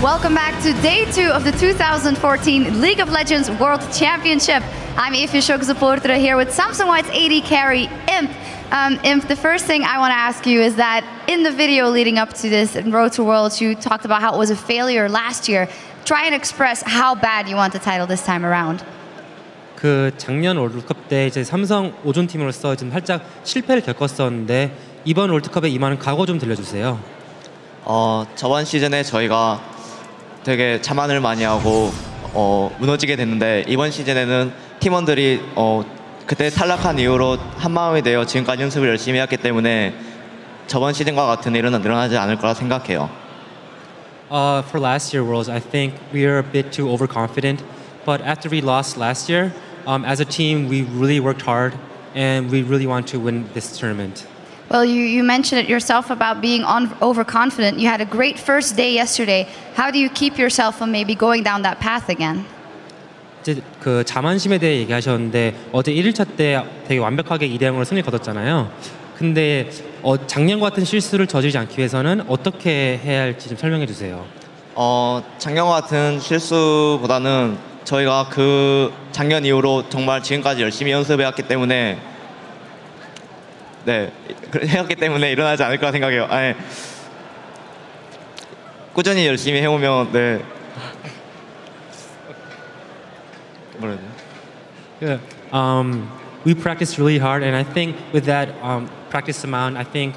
Welcome back to day 2 of the 2014 League of Legends World Championship. I'm Evie Shokzaportra here with Samsung White's AD carry, Imp. Imp, the first thing I want to ask you is that in the video leading up to this in Road to Worlds, you talked about how it was a failure last year. Try and express how bad you want the title this time around. 그 작년 월드컵 때 이제 삼성 5존 팀으로서 좀 살짝 실패를 겪었었는데 이번 월드컵에 임하는 각오 좀 들려주세요. 저번 시즌에 저희가 되게 자만을 많이 하고 무너지게 됐는데 이번 시즌에는 팀원들이 그때 탈락한 이후로 한마음이 되어 지금까지 연습을 열심히 했기 때문에 저번 시즌과 같은 일은 일어나지 않을 거라 생각해요. For last year Worlds, I think we are a bit too overconfident. But after we lost last year, as a team, we really worked hard and we really want to win this tournament. Well, you mentioned it yourself about being overconfident. You had a great first day yesterday. How do you keep yourself from maybe going down that path again? 이제 그 자만심에 대해 얘기하셨는데 어제 1일차 때 되게 완벽하게 2대0으로 승리 거뒀잖아요. 근데 작년과 같은 실수를 저지르지 않기 위해서는 어떻게 해야 할지 좀 설명해 주세요. 작년과 같은 실수보다는 저희가 그 작년 이후로 정말 지금까지 열심히 연습해왔기 때문에 해왔기 때문에 일어나지 않을 거라 생각해요. 꾸준히 열심히 해오면 뭐라 해야 돼요? We practiced really hard, and I think with that practice amount, I think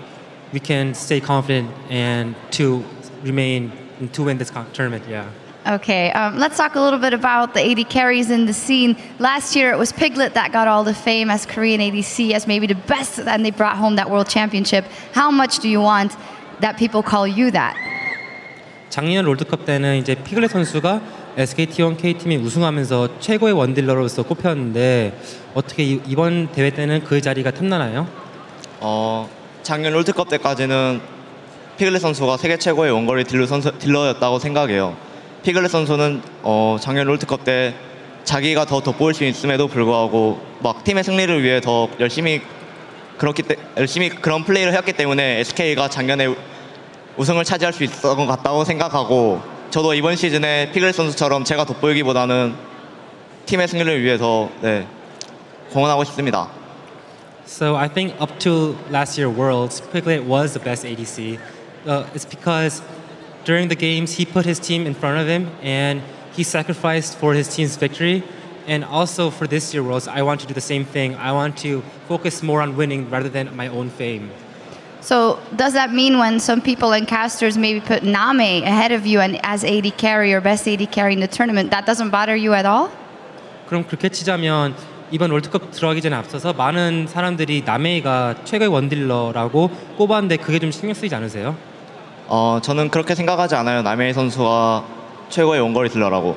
we can stay confident and to remain to win this tournament. Yeah. Okay, let's talk a little bit about the AD carries in the scene. Last year it was Piglet that got all the fame as Korean ADC, as maybe the best, and they brought home that world championship. How much do you want that people call you that? 작년 롤드컵 때는 이제 피글렛 선수가 SK T1 K팀이 우승하면서 최고의 원딜러로서 꼽혔는데 어떻게 이번 대회 때는 그 자리가 탐나나요? 작년 롤드컵 때까지는 피글렛 선수가 세계 최고의 원거리 딜러였다고 생각해요. 피글렛 선수는 작년 롤드컵 때 자기가 더 돋보일 수 있음에도 불구하고 막 팀의 승리를 위해 더 열심히 그런 플레이를 했기 때문에 SK가 작년에 우승을 차지할 수 있었던 것 같다고 생각하고 저도 이번 시즌에 피글렛 선수처럼 제가 돋보이기보다는 팀의 승리를 위해서 공헌하고 싶습니다. So I think up to last year Worlds, Piglet was the best ADC. It's because during the games he put his team in front of him and he sacrificed for his team's victory. And also for this year Worlds, I want to do the same thing. I want to focus more on winning rather than my own fame. So does that mean when some people and casters maybe put Name ahead of you and as AD carry or best AD carry in the tournament, that doesn't bother you at all? 그럼 그렇게 치자면 이번 월드컵 들어가기 전에 앞서서 많은 사람들이 나메이가 최고의 원딜러라고 꼽았는데 그게 좀 신경 쓰이지 않으세요? 저는 그렇게 생각하지 않아요. 나메이 선수가 최고의 원거리 딜러라고.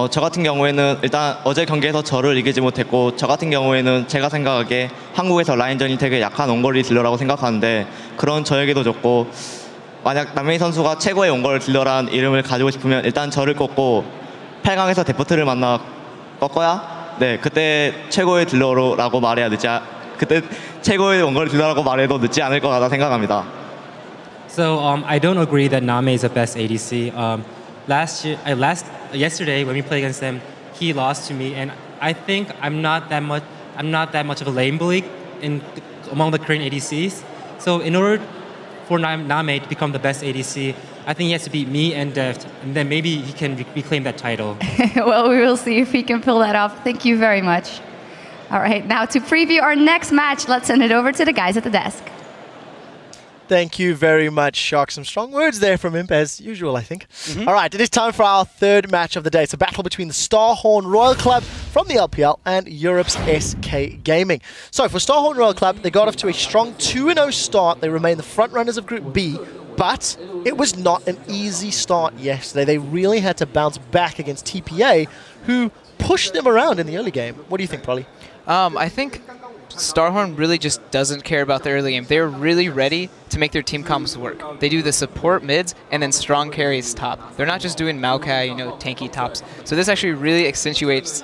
저 같은 경우에는 일단 어제 경기에서 저를 이기지 못했고 저 같은 경우에는 제가 생각하기에 한국에서 라인전이 되게 약한 원거리 딜러라고 생각하는데 그런 저에게도 좋고 만약 나메이 선수가 최고의 원거리 딜러라는 이름을 가지고 싶으면 일단 저를 꺾고 8강에서 데프트를 만나 꺾어야 그때 최고의 딜러라고 말해야 그때 최고의 원거리 딜러라고 말해도 늦지 않을 것 같다 생각합니다. So I don't agree that Name is the best ADC. Yesterday when we played against them, he lost to me, and I think I'm not that much of a lane bully among the Korean ADCs. So in order for Name to become the best ADC, I think he has to beat me and Deft, and then maybe he can reclaim that title. Well, we will see if he can pull that off. Thank you very much. All right, now to preview our next match, let's send it over to the guys at the desk. Thank you very much, Shock. Some strong words there from Imp, as usual, I think. All right, it is time for our third match of the day. It's a battle between the Starhorn Royal Club from the LPL and Europe's SK Gaming. So for Starhorn Royal Club, they got off to a strong 2-0 start. They remain the front runners of Group B, but it was not an easy start yesterday. They really had to bounce back against TPA, who pushed them around in the early game. What do you think, Prolly? I think Starhorn really just doesn't care about the early game. They're really ready to make their team comps work. They do the support mids and then strong carries top. They're not just doing Maokai, tanky tops. So this actually really accentuates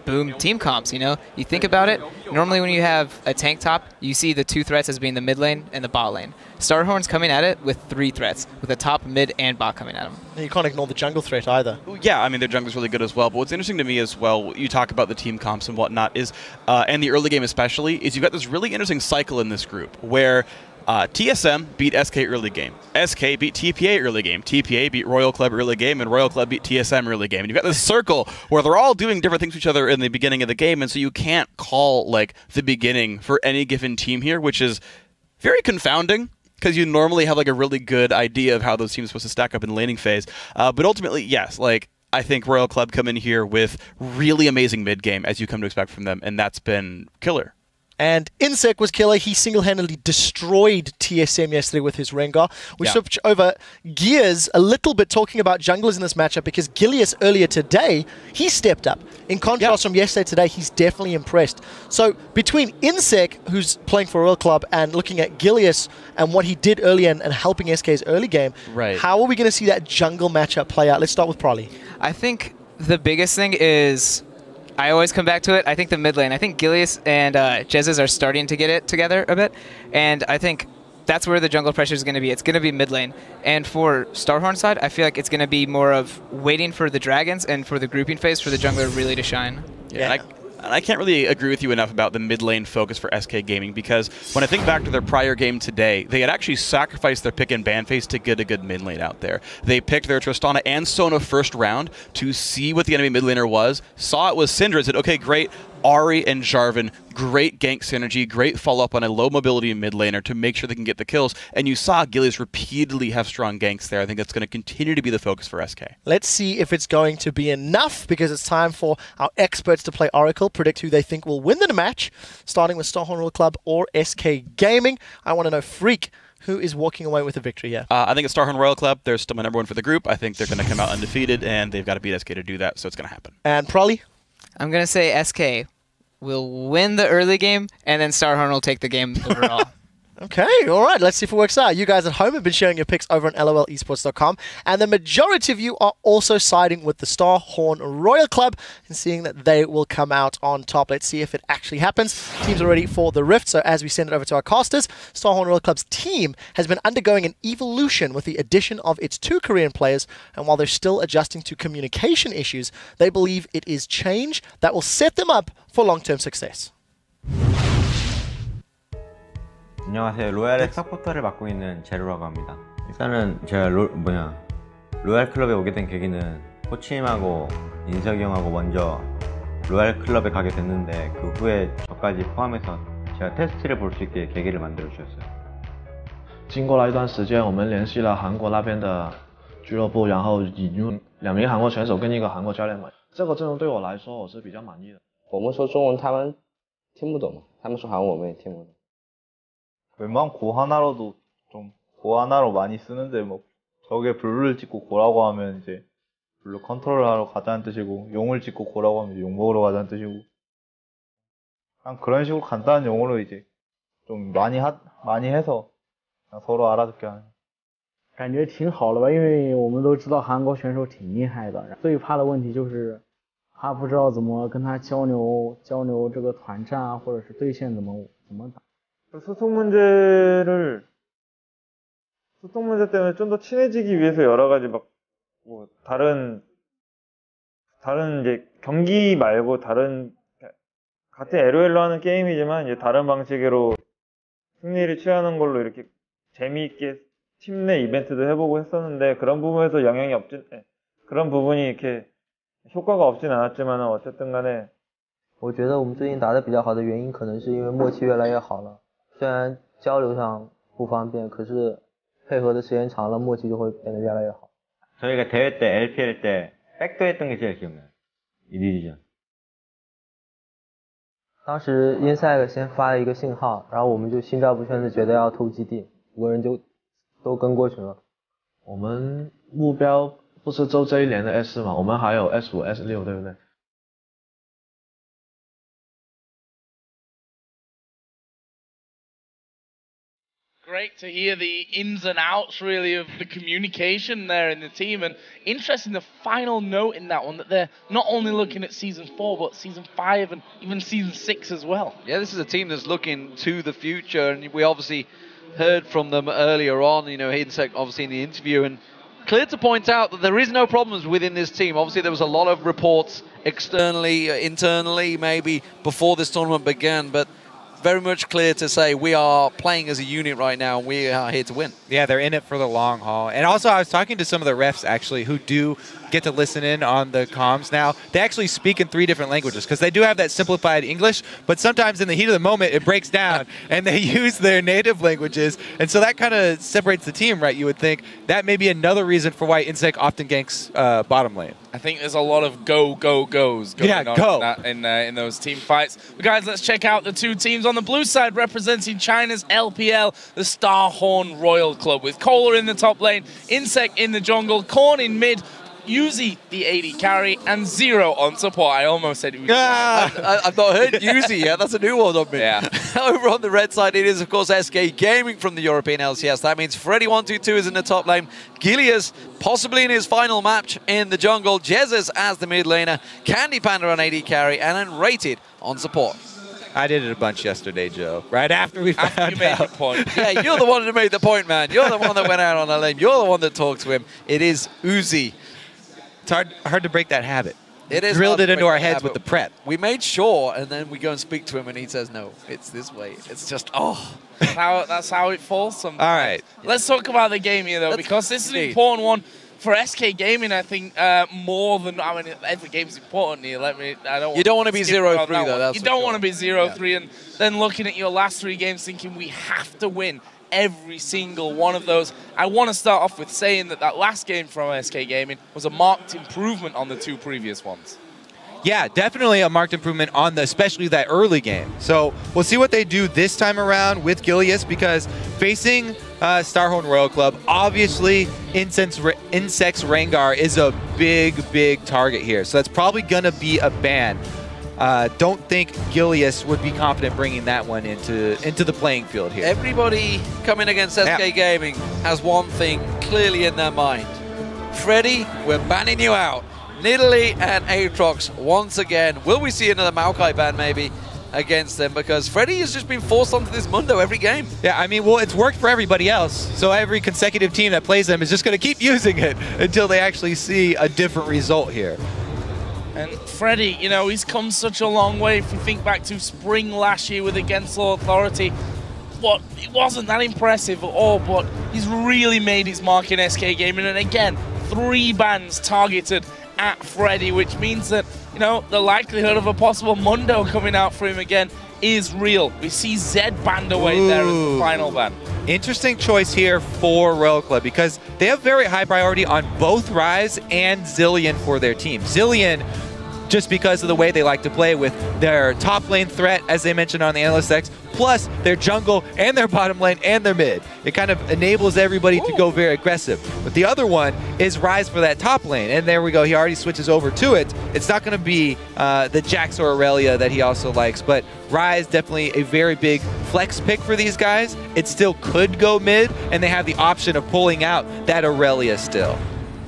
boom team comps, you know? You think about it, normally when you have a tank top, you see the 2 threats as being the mid lane and the bot lane. Starhorn's coming at it with 3 threats, with the top, mid, and bot coming at him. You can't ignore the jungle threat either. Yeah, I mean, their jungler's really good as well. But what's interesting to me as well, you talk about the team comps and whatnot, is, and the early game especially, is you've got this really interesting cycle in this group where TSM beat SK early game. SK beat TPA early game. TPA beat Royal Club early game, and Royal Club beat TSM early game. And you've got this circle where they're all doing different things to each other in the beginning of the game, and so you can't call like the beginning for any given team here, which is very confounding, because you normally have like a really good idea of how those teams are supposed to stack up in the laning phase. But ultimately, yes, like I think Royal Club come in here with really amazing mid game, as you come to expect from them, and that's been killer. And Insec was killer. He single-handedly destroyed TSM yesterday with his Rengar. We switch over gears a little bit talking about junglers in this matchup because Gilius earlier today, he stepped up. In contrast from yesterday today, he's definitely impressed. So between Insec, who's playing for Royal Club, and looking at Gilius and what he did earlier and helping SK's early game, how are we going to see that jungle matchup play out? Let's start with Prolly. I think the biggest thing is, I always come back to it, I think the mid lane. I think Gilius and Jezz are starting to get it together a bit, and I think that's where the jungle pressure is going to be. It's going to be mid lane. And for Starhorn side, I feel like it's going to be more of waiting for the dragons and for the grouping phase for the jungler really to shine. Yeah. And I can't really agree with you enough about the mid lane focus for SK Gaming, because when I think back to their prior game today, they had actually sacrificed their pick and ban phase to get a good mid lane out there. They picked their Tristana and Sona first round to see what the enemy mid laner was, saw it was Syndra, said, okay, great, Ahri and Jarvan, great gank synergy, great follow-up on a low mobility mid laner to make sure they can get the kills. And you saw Gilius repeatedly have strong ganks there. I think that's going to continue to be the focus for SK. Let's see if it's going to be enough, because it's time for our experts to play Oracle, predict who they think will win the match, starting with Starhorn Royal Club or SK Gaming. I want to know, Freak, who is walking away with the victory here? I think it's Starhorn Royal Club. They're still my #1 for the group. I think they're going to come out undefeated, and they've got to beat SK to do that, so it's going to happen. And Prolly? I'm going to say SK will win the early game, and then Starhorn will take the game overall. Okay, all right, let's see if it works out. You guys at home have been sharing your picks over on lolesports.com, and the majority of you are also siding with the Starhorn Royal Club and seeing that they will come out on top. Let's see if it actually happens. Teams are ready for the Rift, so as we send it over to our casters, Starhorn Royal Club's team has been undergoing an evolution with the addition of its 2 Korean players, and while they're still adjusting to communication issues, they believe it is change that will set them up for long-term success. 안녕하세요. 로얄의 서포터를 맡고 있는 제로라고 합니다. 일단은 제가 로얄 클럽에 오게 된 계기는 코치님하고 인석이 형하고 먼저 로얄 클럽에 가게 됐는데 그 후에 저까지 포함해서 제가 테스트를 볼 수 있게 계기를 만들어 주셨어요. 经过了一段时间，我们联系了韩国那边的俱乐部，然后引入2名韩国选手跟1个韩国教练嘛。这个阵容对我来说我是比较满意的。我们说中文他们听不懂嘛，他们说韩文我们也听不懂。 웬만한 고 하나로도 좀 고 하나로 많이 쓰는데 뭐 벽에 블루를 찍고 고라고 하면 이제 블루 컨트롤 하러 가자는 뜻이고 용을 찍고 고라고 하면 용 먹으러 가자는 뜻이고 그냥 그런 식으로 간단한 용어로 이제 좀 많이 해서 그냥 서로 알아듣게 하는. 感觉挺好的吧，因为我们都知道韩国选手挺厉害的，最怕的问题就是他不知道怎么跟他交流这个团战啊，或者是对线怎么打。 소통 문제 때문에 좀 더 친해지기 위해서 여러 가지 막 뭐 다른 이제 경기 말고 다른 같은 LOL로 하는 게임이지만 이제 다른 방식으로 승리를 취하는 걸로 이렇게 재미있게 팀 내 이벤트도 해보고 했었는데 그런 부분에서 그런 부분이 이렇게 효과가 없진 않았지만 어쨌든 간에 我觉得我们最近打得比较好的原因可能是因为默契越来越好了。 虽然交流上不方便，可是配合的时间长了，默契就会变得越来越好。 저희가 대회 때 LPL 때 백도 했던 게 제일 기억나요. 이 디비전. 当时英赛先发了一个信号，然后我们就心照不宣的觉得要偷基地，5个人就都跟过去了。我们目标不是就这一年的 S4 嘛，我们还有 S5、S6， 对不对？ Great. great to hear the ins and outs, really, of the communication there in the team. And interesting, the final note in that one, that they're not only looking at Season 4, but Season 5 and even Season 6 as well. Yeah, this is a team that's looking to the future, and we obviously heard from them earlier on, Hinsek obviously in the interview, and clear to point out that there is no problems within this team. Obviously, there was a lot of reports externally, internally, maybe before this tournament began, but very much clear to say we are playing as a unit right now, and we are here to win. Yeah, they're in it for the long haul. And also, I was talking to some of the refs, actually, who do get to listen in on the comms now. They actually speak in 3 different languages, because they do have that simplified English, but sometimes in the heat of the moment, it breaks down, and they use their native languages. And so that kind of separates the team, right? You would think that may be another reason for why Insec often ganks bottom lane. I think there's a lot of goes going on in those team fights. But guys, let's check out the 2 teams on the blue side representing China's LPL, the Starhorn Royal Club, with Kohler in the top lane, Insec in the jungle, Korn in mid, Yuzi the AD carry, and Zero on support. I almost said it was I've not heard Yuzi yet. That's a new one on me. Yeah. Over on the red side, it is, of course, SK Gaming from the European LCS. That means Freddy122 is in the top lane. Gilius, possibly in his final match in the jungle. Jesus as the mid laner. Candy Panda on AD carry, and then Rated on support. I did it a bunch yesterday, Joe. Right after we found out. You made the point. Yeah, you're the one who made the point, man. You're the one that went out on a limb. You're the one that talked to him. It is Uzi. It's hard to break that habit. It is drilled it into our heads with the prep. We made sure, and then we go and speak to him, and he says, no, it's this way. It's just, That's how it falls sometimes. All right. Let's talk about the game here, though, because this is an important one for SK Gaming, I think, more than, every game's important here. You don't want to be 0-3, though. That's you don't want to be 0-3, and then looking at your last 3 games thinking we have to win every single one of those. I want to start off with saying that last game from SK Gaming was a marked improvement on the 2 previous ones. Yeah, definitely a marked improvement on especially that early game. So we'll see what they do this time around with Gilius, because facing Starhorn Royal Club, obviously Insect's Rengar is a big target here. So that's probably going to be a ban. Don't think Gilius would be confident bringing that one into the playing field here. Everybody coming against SK Gaming has one thing clearly in their mind. Freddy, we're banning you out. Nidalee and Aatrox once again. Will we see another Maokai ban maybe against them? Because Freddy has just been forced onto this Mundo every game. Yeah, I mean, well, it's worked for everybody else. So every consecutive team that plays them is just going to keep using it until they actually see a different result here. And Freddy, he's come such a long way. If you think back to spring last year with Against Law Authority, it wasn't that impressive at all, but he's really made his mark in SK Gaming. And again, 3 bans targeted at Freddy, which means that, the likelihood of a possible Mundo coming out for him again is real. We see Zed banned away there as the final ban. Interesting choice here for Royal Club, because they have very high priority on both Ryze and Zilean for their team. Zilean, just because of the way they like to play with their top lane threat, as they mentioned on the Analyst X, plus their jungle and their bottom lane and their mid. It kind of enables everybody to go very aggressive. But the other one is Ryze for that top lane, and there we go. He already switches over to it. It's not going to be the Jax or Aurelia that he also likes, but Ryze definitely a very big flex pick for these guys. It still could go mid, and they have the option of pulling out that Aurelia still.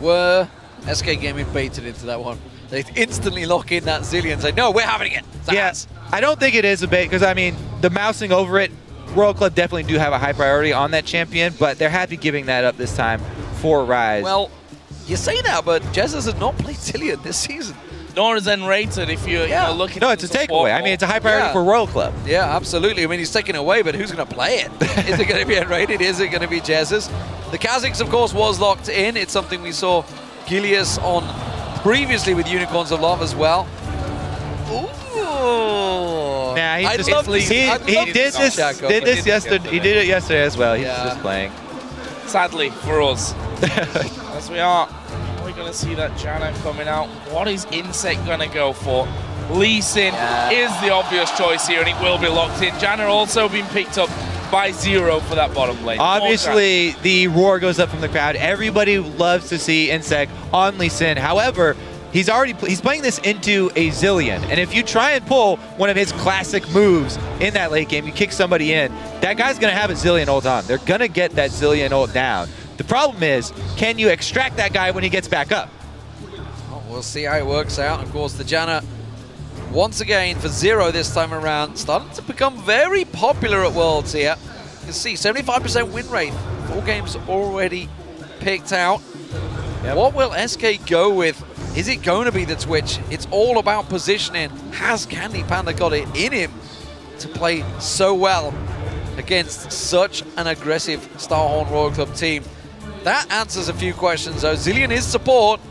Were SK Gaming baited into that one? They instantly lock in that Zilean and say, no, we're having it. Yes, I don't think it is a bait, because, I mean, the mousing over it, Royal Club definitely do have a high priority on that champion, but they're happy giving that up this time for Ryze. Well, you say that, but Jesus has not played Zilean this season. Nor is N-rated if you're looking. No, it's a takeaway. I mean, it's a high priority for Royal Club. Yeah, absolutely. I mean, he's taken away, but who's going to play it? Is it going to be N-rated? Is it going to be Jesus? The Kha'Zix, of course, was locked in. It's something we saw Gilius on previously with Unicorns of Love as well. Ooh. Nah, he did this yesterday. He did it yesterday as well. He's just playing. Sadly for us, as we are going to see that Janna coming out. What is Insect going to go for? Lee Sin is the obvious choice here, and it will be locked in. Janna also being picked up by Zero for that bottom lane. Obviously, the roar goes up from the crowd. Everybody loves to see Insect on Lee Sin. However, he's playing this into a Zilean, and if you try and pull one of his classic moves in that late game, you kick somebody in, that guy's gonna have a Zilean ult on. They're gonna get that Zilean ult down. The problem is, can you extract that guy when he gets back up? Well, we'll see how it works out. Of course, the Janna, once again for 0 this time around, starting to become very popular at Worlds here. You can see 75% win rate, 4 games already picked out. Yep. What will SK go with? Is it going to be the Twitch? It's all about positioning. Has Candy Panda got it in him to play so well against such an aggressive Starhorn Royal Club team? That answers a few questions though. Zilean is support,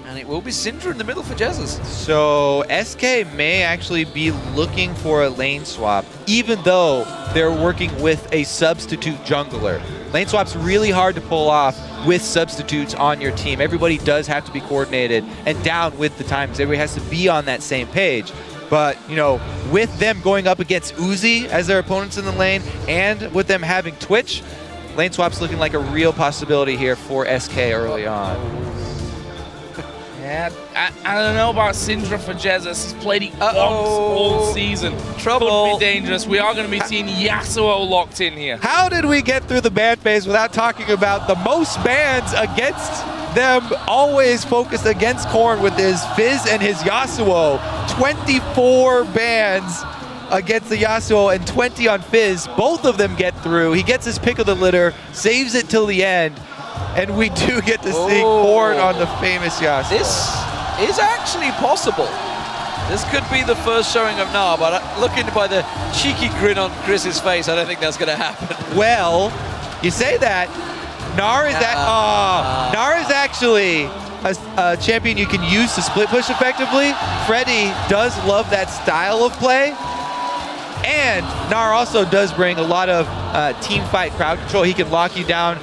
and it will be Syndra in the middle for Jesus. So SK may actually be looking for a lane swap, even though they're working with a substitute jungler. Lane swap's really hard to pull off with substitutes on your team. Everybody does have to be coordinated and down with the times. Everybody has to be on that same page. But, you know, with them going up against Uzi as their opponents in the lane, and with them having Twitch, lane swap's looking like a real possibility here for SK early on. Yeah, I don't know about Syndra for Jesus. He's played it once all season. Trouble. Could be dangerous. We are going to be seeing Yasuo locked in here. How did we get through the ban phase without talking about the most bans against them, always focused against Korn with his Fizz and his Yasuo? 24 bans against the Yasuo and 20 on Fizz. Both of them get through. He gets his pick of the litter, saves it till the end. And we do get to see Korn on the famous Yasuo. This is actually possible. This could be the first showing of Gnar, but looking by the cheeky grin on Chris's face, I don't think that's going to happen. Well, you say that. Gnar is actually a champion you can use to split push effectively. Freddy does love that style of play. And Gnar also does bring a lot of team fight crowd control. He can lock you down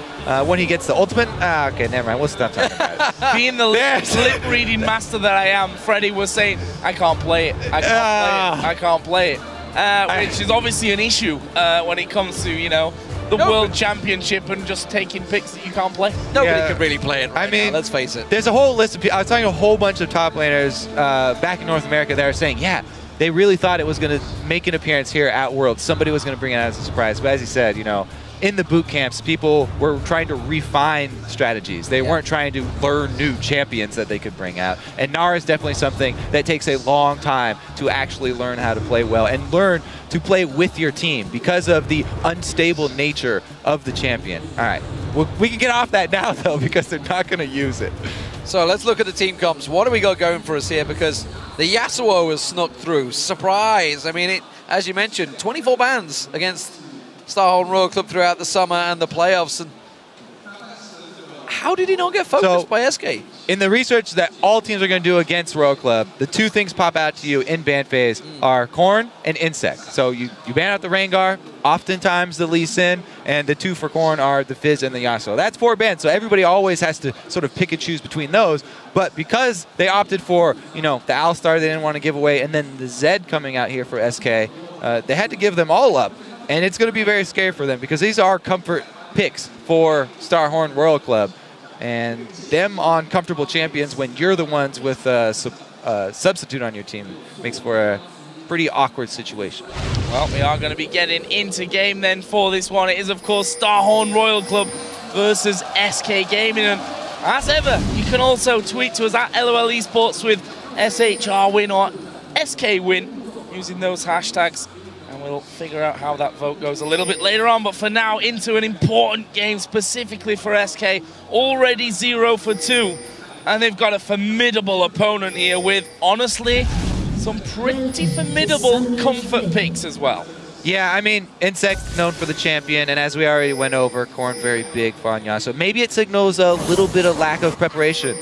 when he gets the ultimate. Okay, never mind. We'll stop talking about it. Being the lip reading master that I am, Freddy was saying, I can't play it. I can't play it. Which is obviously an issue when it comes to, you know, the World Championship and just taking picks that you can't play. Nobody can really play it right now, let's face it. There's a whole list of people. I was talking to a whole bunch of top laners back in North America that are saying, yeah, they really thought it was going to make an appearance here at Worlds. Somebody was going to bring it out as a surprise. But as you said, you know, in the boot camps, people were trying to refine strategies. They weren't trying to learn new champions that they could bring out. And Gnar is definitely something that takes a long time to actually learn how to play well and learn to play with your team because of the unstable nature of the champion. All right, we can get off that now, though, because they're not going to use it. So let's look at the team comps. What do we got going for us here? Because the Yasuo has snuck through. Surprise! I mean, as you mentioned, 24 bans against Starhorn Royal Club throughout the summer and the playoffs. And how did he not get focused by SK? In the research that all teams are going to do against Royal Club, the two things pop out to you in ban phase are Korn and Insect. So you ban out the Rengar, oftentimes the Lee Sin, and the two for Korn are the Fizz and the Yasuo. That's 4 bans, so everybody always has to sort of pick and choose between those. But because they opted for, you know, the Alistar they didn't want to give away, and then the Zed coming out here for SK, they had to give them all up. And it's going to be very scary for them because these are comfort picks for Starhorn Royal Club. And them on comfortable champions when you're the ones with a substitute on your team makes for a pretty awkward situation. Well, we are going to be getting into game then for this one. It is, of course, Starhorn Royal Club versus SK Gaming. And as ever, you can also tweet to us at LOL Esports with SHR win or SK win using those hashtags. And we'll figure out how that vote goes a little bit later on. But for now, into an important game specifically for SK. Already 0 for 2. And they've got a formidable opponent here with, honestly, some pretty formidable comfort picks as well. Yeah, I mean, Insect known for the champion, and as we already went over, Korn very big for Anya. So maybe it signals a little bit of lack of preparation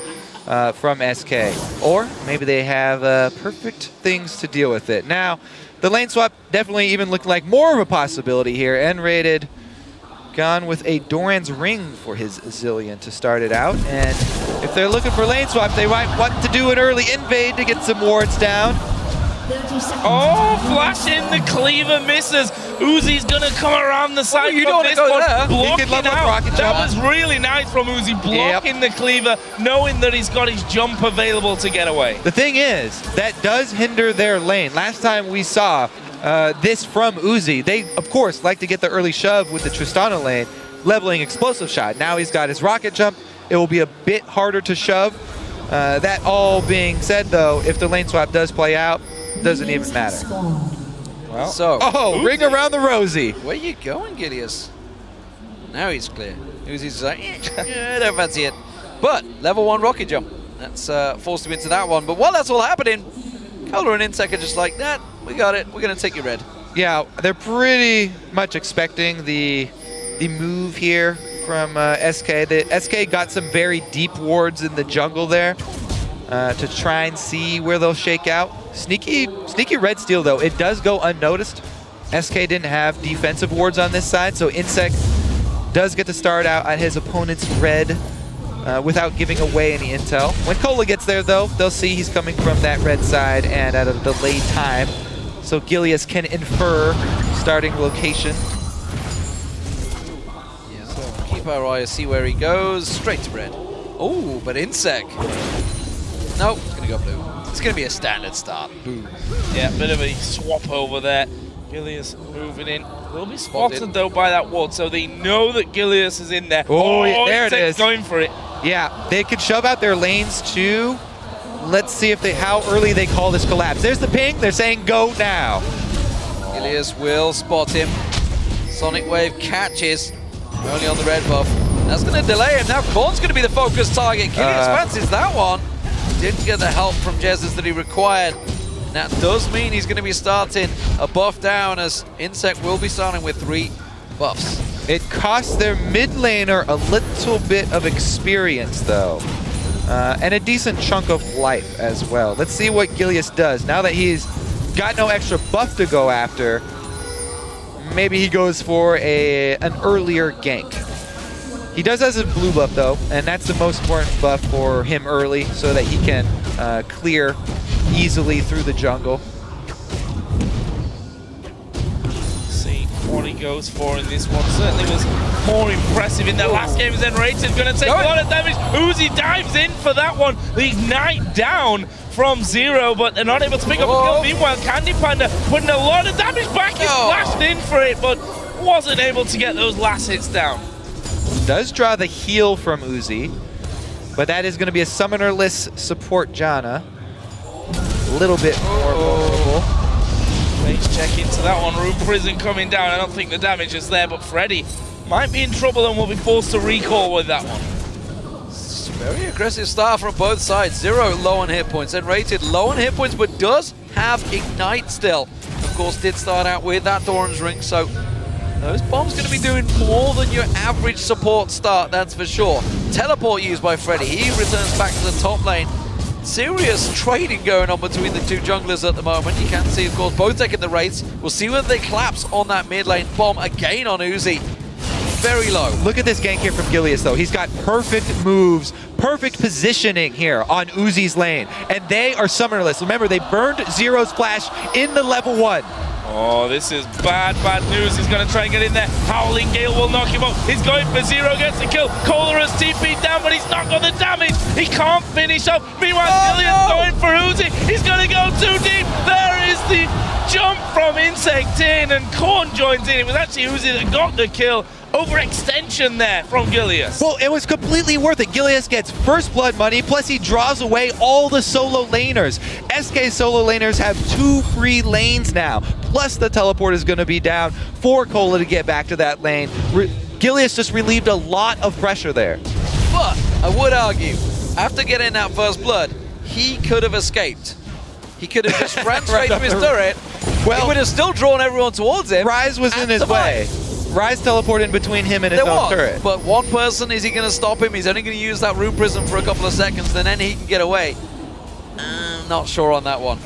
from SK. Or maybe they have perfect things to deal with it. Now, the lane swap definitely even looked like more of a possibility here. N-rated gone with a Doran's Ring for his Zilean to start it out. And if they're looking for lane swap, they might want to do an early invade to get some wards down. Oh, flash in the cleaver misses. Uzi's gonna come around the side. you from don't this wanna go one, there. He blocking could level up out. rocket That jump. was really nice from Uzi, blocking the cleaver, knowing that he's got his jump available to get away. The thing is, that does hinder their lane. Last time we saw this from Uzi, they, of course, like to get the early shove with the Tristana lane, leveling explosive shot. Now he's got his rocket jump. It will be a bit harder to shove. That all being said, though, if the lane swap does play out, doesn't even matter. Well, so ring around the rosy. Where you going, Gideus? Now he's clear. Uzi's like, I don't fancy it. But level 1 rocket jump. That's forced him into that one. But while that's all happening, Cola and Insec are just like, nah, we got it. We're going to take your red. Yeah, they're pretty much expecting the move here from SK. The SK got some very deep wards in the jungle there to try and see where they'll shake out. Sneaky red steal, though. It does go unnoticed. SK didn't have defensive wards on this side, so Insec does get to start out at his opponent's red without giving away any intel. When Cola gets there, though, they'll see he's coming from that red side and at a delayed time, so Gilius can infer starting location. Yeah, so keep our eye, see where he goes. Straight to red. Oh, but Insec. Nope, it's going to go blue. It's going to be a standard start. Boom. Yeah, bit of a swap over there. Gilius moving in. Will be spotted though by that ward, so they know that Gilius is in there. Oh, yeah, there it Insec's is. Going for it. Yeah, they could shove out their lanes too. Let's see if how early they call this collapse. There's the ping. They're saying go now. Gilius will spot him. Sonic Wave catches. Only on the red buff. That's going to delay him. Now Korn's going to be the focus target. Gilius fancies that one. Didn't get the help from Jesus that he required. And that does mean he's going to be starting a buff down, as Insec will be starting with 3 buffs. It costs their mid laner a little bit of experience, though. And a decent chunk of life as well. Let's see what Gilius does. Now that he's got no extra buff to go after, maybe he goes for an earlier gank. He does have a blue buff, though, and that's the most important buff for him early so that he can clear easily through the jungle. See what he goes for in this one. Certainly was more impressive in that last game as Enrated. Going to take a lot of damage. Uzi dives in for that one. The Ignite down from 0, but they're not able to pick up a kill. Meanwhile, Candy Panda putting a lot of damage back. He flashed in for it, but wasn't able to get those last hits down. Does draw the heal from Uzi, but that is going to be a summonerless support Janna. A little bit more vulnerable. Phase check into that one. Room Prison coming down. I don't think the damage is there, but Freddy might be in trouble and will be forced to recall with that one. Very aggressive start from both sides. 0 low on hit points. Enrated low on hit points, but does have Ignite still. Of course, did start out with that Doran's Ring, so those bombs going to be doing more than your average support start, that's for sure. Teleport used by Freddy. He returns back to the top lane. Serious trading going on between the two junglers at the moment. You can see, of course, both taking the rates. We'll see whether they collapse on that mid lane. Bomb again on Uzi. Very low. Look at this gank here from Gilius, though. He's got perfect moves, perfect positioning here on Uzi's lane. And they are summonerless. Remember, they burned Zero's flash in the level 1. Oh, this is bad news. He's going to try and get in there. Howling Gale will knock him up. He's going for 0, gets the kill. Kohler has TP'd down, but he's not got the damage. He can't finish up. Meanwhile, Gillian's going for Uzi. He's going to go too deep. There is the jump from Insect in, and Korn joins in. It was actually Uzi that got the kill. Overextension there from Gilius. Well, it was completely worth it. Gilius gets first blood money, plus he draws away all the solo laners. SK solo laners have 2 free lanes now, plus the teleport is going to be down for Cola to get back to that lane. Gilius just relieved a lot of pressure there. But I would argue, after getting that first blood, he could have escaped. He could have just ran straight to his turret. Well, he would have still drawn everyone towards him. Rise was in his way. Rise teleported in between him and his own turret. But one person, is he going to stop him? He's only going to use that Room Prism for a couple of seconds, and then he can get away. Not sure on that one.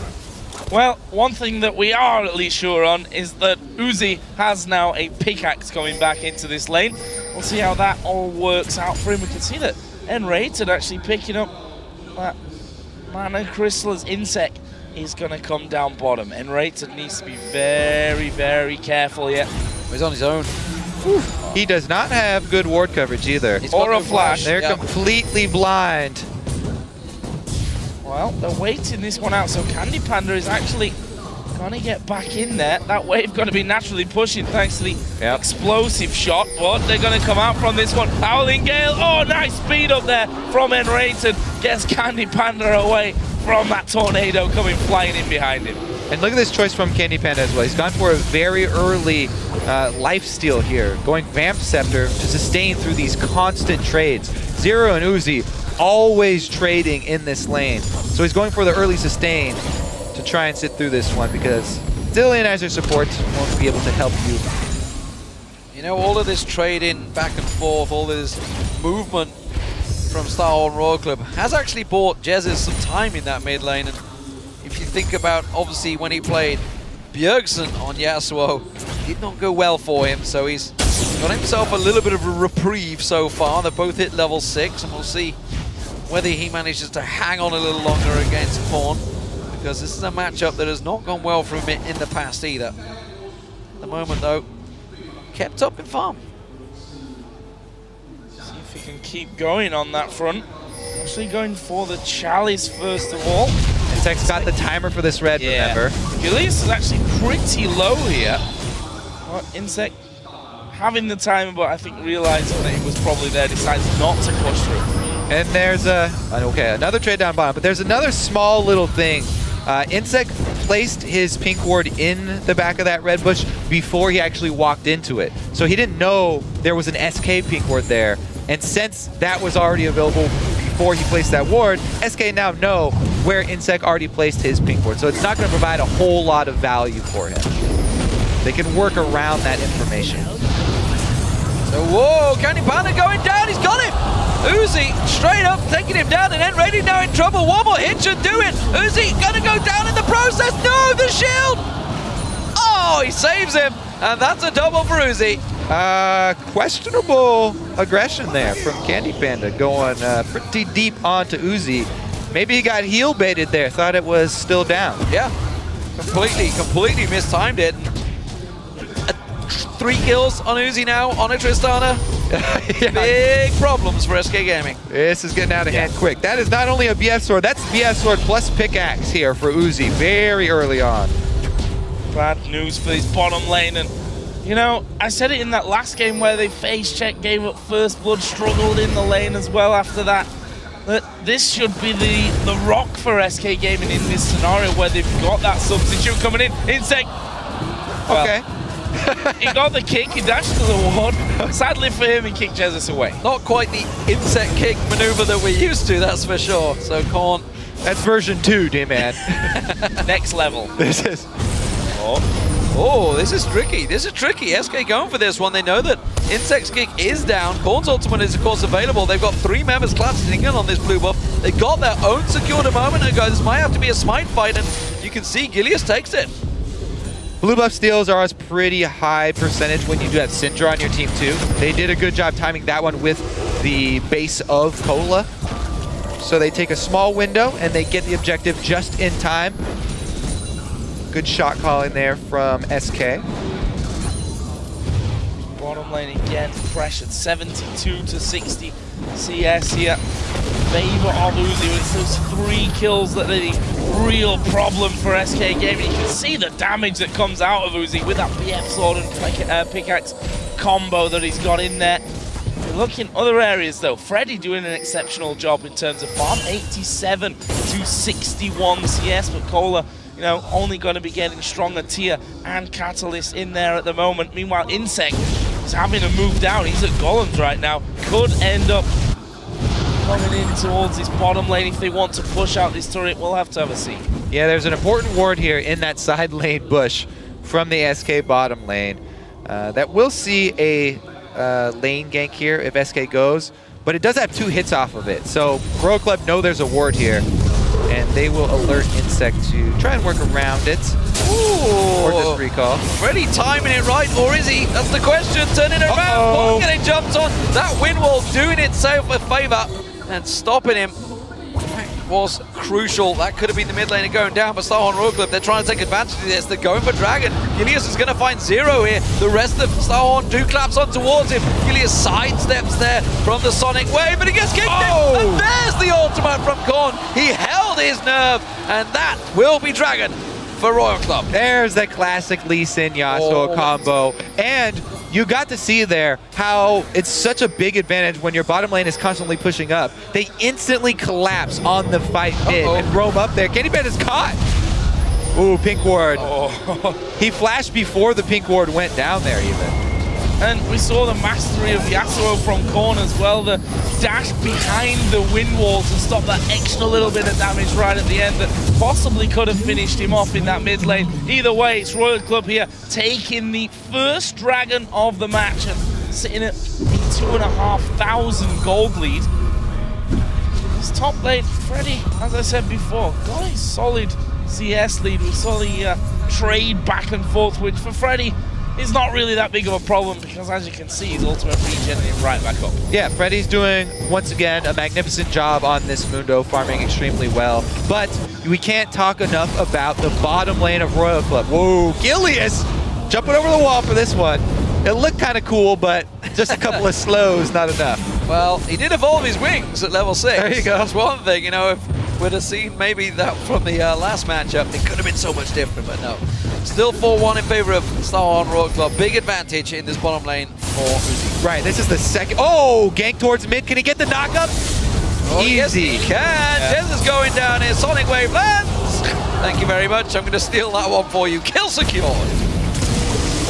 Well, one thing that we are at least sure on is that Uzi has now a pickaxe coming back into this lane. We'll see how that all works out for him. We can see that Enrated actually picking up that Mana Crystal as Insect is going to come down bottom. And Rayton needs to be very, very careful here. He's on his own. Whew. He does not have good ward coverage either. Or a flash. They're completely blind. Well, they're waiting this one out, so Candy Panda is actually going to get back in there. That wave going to be naturally pushing thanks to the explosive shot. What? They're going to come out from this one. Howling Gale. Oh, nice speed up there from Enrayton. Gets Candy Panda away from that tornado coming flying in behind him. And look at this choice from Candy Panda as well. He's gone for a very early lifesteal here, going Vamp Scepter to sustain through these constant trades. Zero and Uzi always trading in this lane. So he's going for the early sustain to try and sit through this one because Zillion as your support won't be able to help you. You know, all of this trading back and forth, all this movement from Starhorn Royal Club has actually bought Jesus some time in that mid lane. And if you think about, obviously, when he played Bjergsen on Yasuo, it did not go well for him, so he's got himself a little bit of a reprieve so far. They're both hit level 6, and we'll see whether he manages to hang on a little longer against Korn, because this is a matchup that has not gone well for him in the past either. At the moment, though, kept up in farm. See if he can keep going on that front. Actually going for the Chalice first of all. Insect's got the timer for this red, remember. Julius is actually pretty low here. Well, Insect having the timer, but I think realizing that it was probably there, decides not to push through. And there's another trade down bottom, but there's another small little thing. Insect placed his pink ward in the back of that red bush before he actually walked into it. So he didn't know there was an SK pink ward there. And since that was already available before he placed that ward, SK now know where Insect already placed his pink ward. So it's not going to provide a whole lot of value for him. They can work around that information. So, whoa, Candy Panda going down, he's got him! Uzi straight up taking him down, and Enrayton now in trouble. One more hit should do it. Uzi gonna go down in the process. No, the shield! Oh, he saves him, and that's a double for Uzi. Questionable aggression there from Candy Panda, going pretty deep onto Uzi. Maybe he got heel baited there, thought it was still down. Yeah, completely mistimed it. 3 kills on Uzi now, on a Tristana. Big problems for SK Gaming. This is getting out of hand quick. That is not only a BF sword, that's BF sword plus pickaxe here for Uzi very early on. Bad news for his bottom lane. And, you know, I said it in that last game where they face checked, gave up first blood, struggled in the lane as well after that. But this should be the rock for SK Gaming in this scenario where they've got that substitute coming in. Insect. Okay. He got the kick, he dashed to the ward. Sadly for him, he kicked Jesus away. Not quite the insect kick maneuver that we're used to, that's for sure. So Korn. That's version 2, D-Man. Next level. This is... Oh, this is tricky. This is tricky. SK going for this one. They know that Insect's kick is down. Korn's ultimate is, of course, available. They've got 3 members collapsing in on this blue buff. They got their own secured a moment ago. This might have to be a smite fight, and you can see Gilius takes it. Blue buff steals are a pretty high percentage when you do have Syndra on your team too. They did a good job timing that one with the base of Cola. So they take a small window and they get the objective just in time. Good shot calling there from SK. Bottom lane again, pressured 72 to 60 CS here. Favor of Uzi. It's those 3 kills that are the real problem for SK Gaming. You can see the damage that comes out of Uzi with that BF sword and pickaxe combo that he's got in there. You look in other areas though. Freddy doing an exceptional job in terms of farm, 87 to 61 CS, but Cola, you know, only going to be getting stronger tier and Catalyst in there at the moment. Meanwhile, Insect is having to move down. He's at Golems right now. Could end up coming in towards this bottom lane if they want to push out this turret. We'll have to have a see. Yeah, there's an important ward here in that side lane bush from the SK bottom lane. That will see a lane gank here if SK goes, but it does have 2 hits off of it. So Royal Club know there's a ward here, and they will alert Insect to try and work around it. Ooh. Or just recall. Freddy timing it right, or is he? That's the question. Turning it around. Korn getting jumped on. That wind wall doing itself a favor and stopping him. was crucial. That could have been the mid laner going down, but Starhorn Royal Club, they're trying to take advantage of this. They're going for Dragon. Gilius is going to find Zero here. The rest of Starhorn do claps on towards him. Gilius sidesteps there from the Sonic Wave, but he gets kicked in. And there's the ultimate from Korn. He held his nerve, and that will be Dragon for Royal Club. There's the classic Lee Sin Yasuo combo. And you got to see there how it's such a big advantage when your bottom lane is constantly pushing up. They instantly collapse on the fight mid and roam up there. Candy Panda is caught. Ooh, pink ward. He flashed before the pink ward went down there even. And we saw the mastery of Yasuo from Korn as well, the dash behind the wind wall to stop that extra little bit of damage right at the end that possibly could have finished him off in that mid lane. Either way, it's Royal Club here taking the first Dragon of the match and sitting at a 2,500 gold lead. This top lane, Freddy, as I said before, got a solid CS lead. We saw the trade back and forth, which for Freddy is not really that big of a problem because, as you can see, his ultimate regenerating him right back up. Yeah, Freddy's doing, once again, a magnificent job on this Mundo, farming extremely well. But we can't talk enough about the bottom lane of Royal Club. Whoa, Gilius jumping over the wall for this one. It looked kind of cool, but just a couple of slows, not enough. Well, he did evolve his wings at level 6. There you go. That's one thing, you know, if we'd have seen maybe that from the last matchup, it could have been so much different, but no. Still 4-1 in favor of Starhorn Royal Club. Big advantage in this bottom lane for Uzi. Right, this is the second. Oh, gank towards mid. Can he get the knockup? Oh, easy. Yes, he can. Yeah. Jez is going down here. Sonic Wave lands. Thank you very much. I'm going to steal that one for you. Kill secured.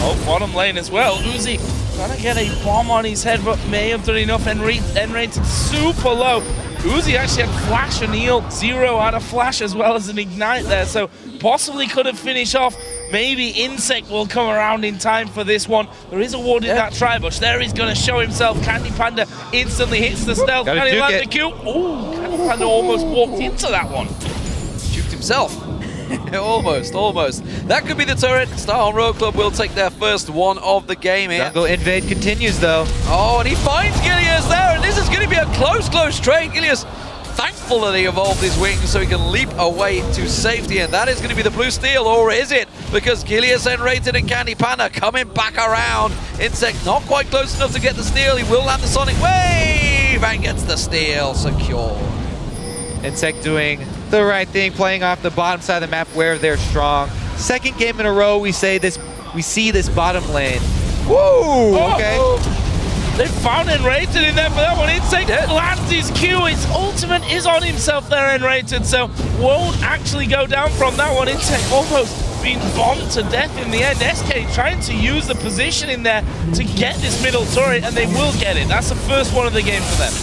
Oh, bottom lane as well. Uzi trying to get a bomb on his head, but may have done enough. And rated super low. Uzi actually had flash and heal. Zero out of flash as well as an ignite there, so possibly could have finished off. Maybe Insect will come around in time for this one. There is a ward in that tri-bush. There he's going to show himself. Candy Panda instantly hits the stealth. Can he land the Q? Oh, Candy Panda almost walked into that one. Juked himself. Almost. That could be the turret. Starhorn Royal Club will take their first one of the game here. Jungle invade continues though. Oh, and he finds Gilius there, and this is going to be a close trade. Gilius, thankful that he evolved his wings so he can leap away to safety, and that is going to be the blue steel, or is it? Because Gilius and Rated and Candy Panda coming back around. Insect not quite close enough to get the steal. He will land the Sonic Wave and gets the steal secure. Insect doing the right thing, playing off the bottom side of the map where they're strong. Second game in a row we see this bottom lane. Woo! Okay. They found Enrated in there for that one. Insect lands his Q. His ultimate is on himself there, Enrated, so won't actually go down from that one. Insect almost being bombed to death in the end. SK trying to use the position in there to get this middle turret, and they will get it. That's the first one of the game for them.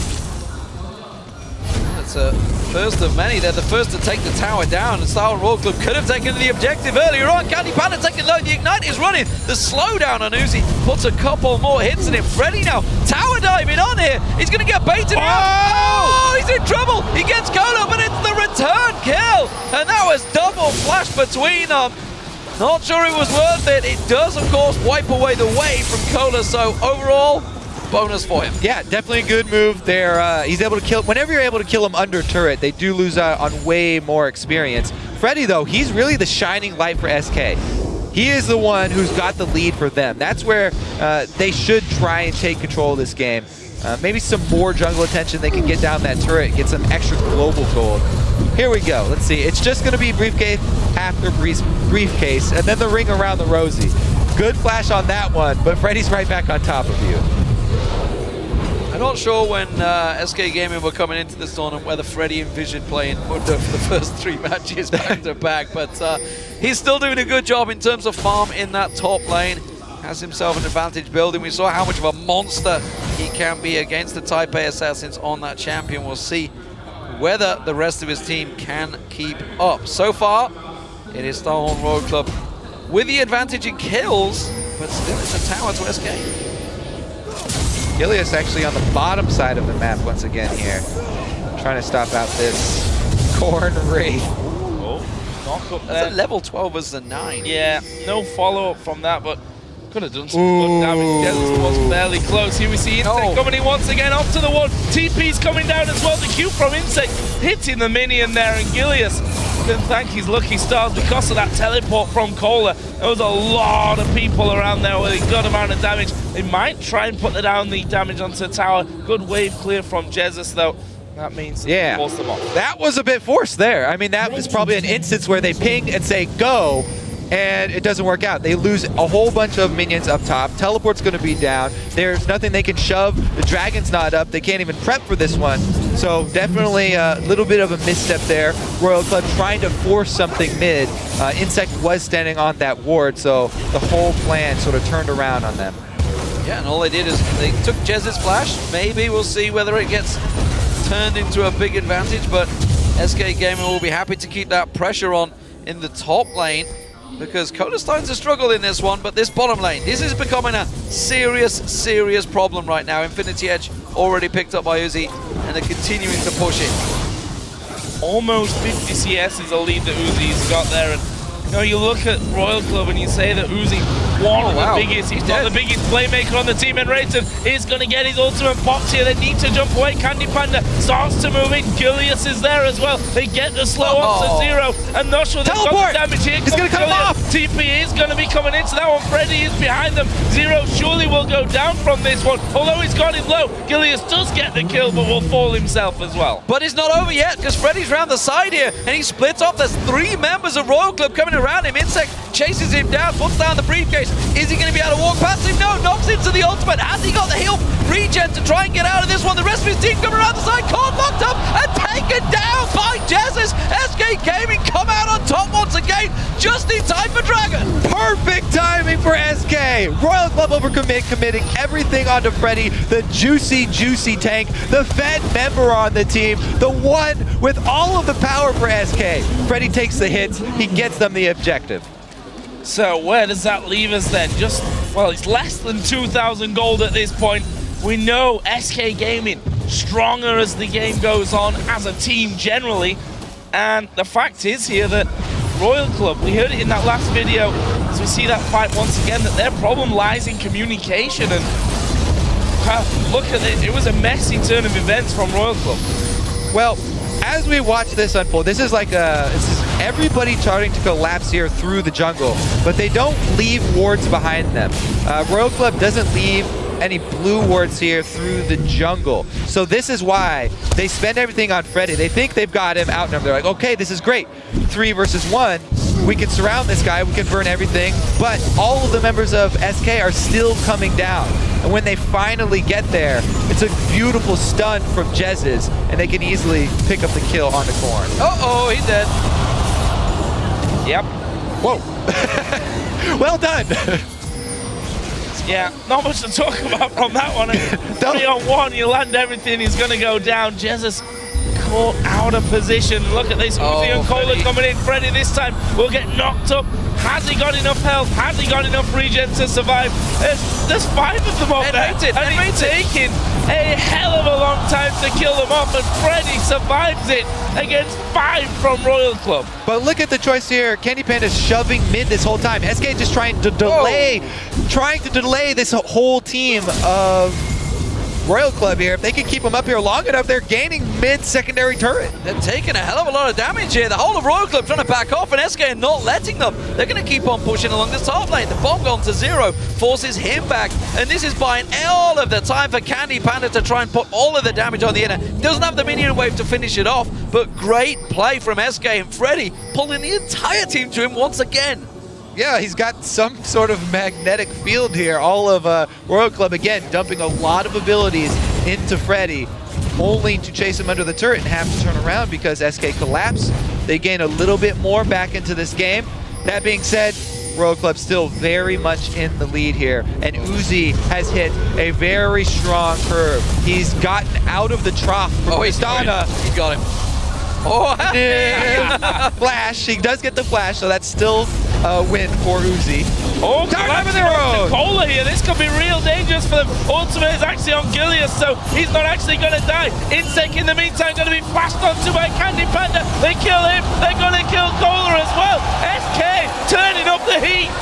That's a first of many. They're the first to take the tower down, and Starhorn Royal Club could have taken the objective earlier on. Candy Panda taking low. The Ignite is running. The slowdown on Uzi puts a couple more hits in him. Freddy now tower diving on here. He's going to get baited out. Oh, he's in trouble. He gets Cola, but it's the return kill. And that was double flash between them. Not sure it was worth it. It does, of course, wipe away the wave from Cola, so overall, bonus for him. Yeah, definitely a good move there. He's able to kill. Whenever you're able to kill him under turret, they do lose out on way more experience. Freddy, though, he's really the shining light for SK. He is the one who's got the lead for them. That's where they should try and take control of this game. Maybe some more jungle attention. They can get down that turret, get some extra global gold. Here we go. Let's see. It's just going to be briefcase after briefcase, and then the ring around the Rosie. Good flash on that one, but Freddy's right back on top of you. I'm not sure when SK Gaming were coming into this tournament whether Freddy envisioned playing Mundo for the first 3 matches back to back, but he's still doing a good job in terms of farm in that top lane. Has himself an advantage building. We saw how much of a monster he can be against the Type A assassins on that champion. We'll see whether the rest of his team can keep up. So far, it is Starhorn Royal Club with the advantage in kills, but still it's a tower to SK. Gilius actually on the bottom side of the map once again here. Trying to stop out this Korn Wraith. Oh, knock up there. That's a level 12 as the 9. Yeah, no follow-up from that, but Could have done some good damage. Jesus was fairly close. Here we see Insect coming in once again off to the one. TP's coming down as well. The Q from Insect hitting the minion there, and Gilius can thank his lucky stars because of that teleport from Kohler. There was a lot of people around there with a good amount of damage. They might try and put down the damage onto the tower. Good wave clear from Jesus though. That means they force them off. That was a bit forced there. I mean, that was probably an instance where they ping and say go, and it doesn't work out. They lose a whole bunch of minions up top. Teleport's going to be down. There's nothing they can shove. The dragon's not up. They can't even prep for this one. So definitely a little bit of a misstep there. Royal Club trying to force something mid. Insect was standing on that ward, so the whole plan sort of turned around on them. Yeah, and all they did is they took Jez's flash. Maybe we'll see whether it gets turned into a big advantage, but SK Gaming will be happy to keep that pressure on in the top lane, because Kohler's starting to struggle in this one, but this bottom lane, this is becoming a serious problem right now. Infinity Edge already picked up by Uzi, and they're continuing to push it. Almost 50 CS is a lead that Uzi's got there, and you know, you look at Royal Club and you say that Uzi, one of the biggest, he's not the biggest playmaker on the team, and Rayton is going to get his ultimate pops here. They need to jump away. Candy Panda starts to move in. Gilius is there as well. They get the slow up to zero, and not sure they've got the damage here. It's going to come off. TP is going to be coming into that one. Freddy is behind them. Zero surely will go down from this one, although he's got him low. Gilius does get the kill, but will fall himself as well. But it's not over yet, because Freddy's round the side here, and he splits off. There's 3 members of Royal Club coming around him. Insect chases him down, puts down the briefcase. Is he going to be able to walk past him? No, knocks into the ultimate. Has he got the heal regen to try and get out of this one? The rest of his team coming around the side, caught locked up and taken down by Jesus. SK Gaming come out on top once again, just in time for Dragon. Perfect timing for SK. Royal Club overcommit, committing everything onto Freddy, the juicy tank, the Fed member on the team, the one with all of the power for SK. Freddy takes the hits, he gets them the objective. So where does that leave us then? Just, well, it's less than 2,000 gold at this point. We know SK Gaming stronger as the game goes on as a team generally. And the fact is here that Royal Club, we heard it in that last video, as we see that fight once again, that their problem lies in communication. And look at it, it was a messy turn of events from Royal Club. Well, as we watch this unfold, this is like everybody starting to collapse here through the jungle, but they don't leave wards behind them. Royal Club doesn't leave any blue wards here through the jungle. So this is why they spend everything on Freddy. They think they've got him outnumbered. They're like, okay, this is great. 3 versus 1. We can surround this guy, we can burn everything, but all of the members of SK are still coming down. And when they finally get there, it's a beautiful stun from Jez's, and they can easily pick up the kill on the Corn. Uh-oh, he's dead. Yep. Whoa. Well done. Yeah, not much to talk about from that one. 3-on-1, you land everything, he's going to go down. Jez's caught out of position. Look at this, Uzi and Kohler coming in. Freddy this time will get knocked up. Has he got enough health? Has he got enough regen to survive? There's 5 of them up there, and it's taking a hell of a long time to kill them off, and Freddy survives it against 5 from Royal Club. But look at the choice here. Candy Panda's shoving mid this whole time. SK just trying to delay this whole team of Royal Club here. If they can keep them up here long enough, they're gaining mid-secondary turret. They're taking a hell of a lot of damage here. The whole of Royal Club trying to back off, and SK not letting them. They're going to keep on pushing along the top lane. The bomb gone to 0 forces him back, and this is buying all of the time for Candy Panda to try and put all of the damage on the inner. Doesn't have the minion wave to finish it off, but great play from SK, and Freddy pulling the entire team to him once again. Yeah, he's got some sort of magnetic field here. All of Royal Club, again, dumping a lot of abilities into Freddy, only to chase him under the turret and have to turn around because SK collapsed. They gain a little bit more back into this game. That being said, Royal Club still very much in the lead here, and Uzi has hit a very strong curve. He's gotten out of the trough from Tristana. He got him. Oh, flash. He does get the flash, so that's still a win for Uzi. Oh, Kohler here. This could be real dangerous for them. Ultimate is actually on Gilius, so he's not actually going to die. Insect in the meantime going to be flashed onto by Candy Panda. They kill him. They're going to kill Kohler as well. SK turning up the heat.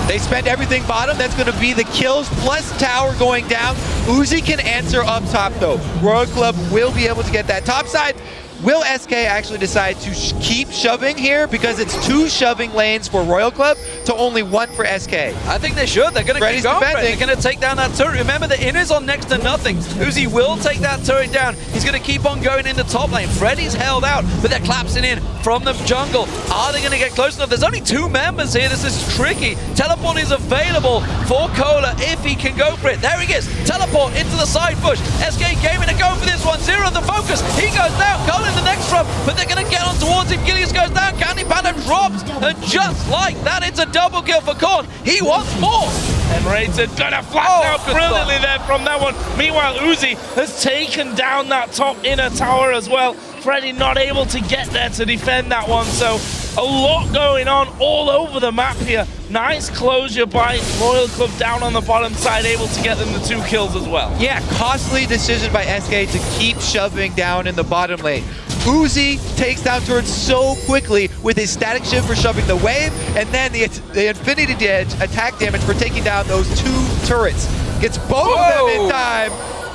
They spend everything bottom. That's going to be the kills plus tower going down. Uzi can answer up top though. Royal Club will be able to get that top side. Will SK actually decide to keep shoving here because it's 2 shoving lanes for Royal Club to only 1 for SK? I think they should. They're going to keep going. They're going to take down that turret. Remember, the inner's on next to nothing. Uzi will take that turret down. He's going to keep on going in the top lane. Freddy's held out, but they're collapsing in from the jungle. Are they going to get close enough? There's only 2 members here. This is tricky. Teleport is available for Cola if he can go for it. There he is. Teleport into the side bush. SK Gaming to go for this one. Zero the focus. He goes down. Cola in the next run, but they're going to get on towards him. Gilius goes down. Candy Panda drops, and just like that, it's a double kill for Korn. He wants more. And Raider gonna flash out brilliantly there from that one. Meanwhile, Uzi has taken down that top inner tower as well. Freddy not able to get there to defend that one, so a lot going on all over the map here. Nice closure by Royal Club down on the bottom side, able to get them the 2 kills as well. Yeah, costly decision by SK to keep shoving down in the bottom lane. Uzi takes down turrets so quickly with his static shift for shoving the wave, and then the infinity attack damage for taking down those 2 turrets. Gets both of them in time,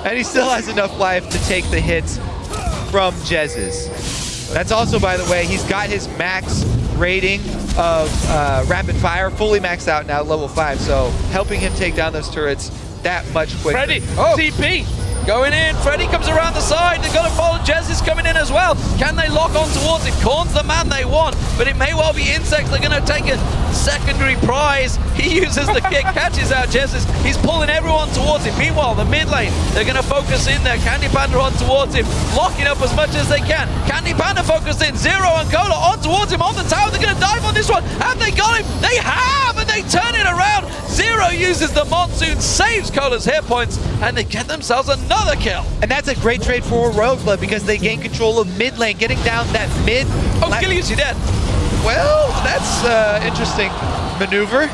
and he still has enough life to take the hits from Jez's. That's also, by the way, he's got his max rating of rapid fire fully maxed out now, level 5, so helping him take down those turrets that much quicker. Freddy, TP. Going in, Freddy comes around the side, they've got to follow. Jez is coming in as well. Can they lock on towards him? Korn's the man they want, but it may well be Insects. They're going to take a secondary prize. He uses the kick, catches out Jez. He's pulling everyone towards him. Meanwhile, the mid lane, they're going to focus in there. Candy Panda on towards him, locking up as much as they can. Candy Panda focused in, Zero and Cola on towards him on the tower. They're going to dive on this one. Have they got him? They have, and they turn it around. Zero uses the Monsoon, saves Cola's hit points, and they get themselves another kill. And that's a great trade for Royal Club because they gain control of mid lane, getting down that mid. Oh, Gilius, you're dead. Well, that's interesting maneuver.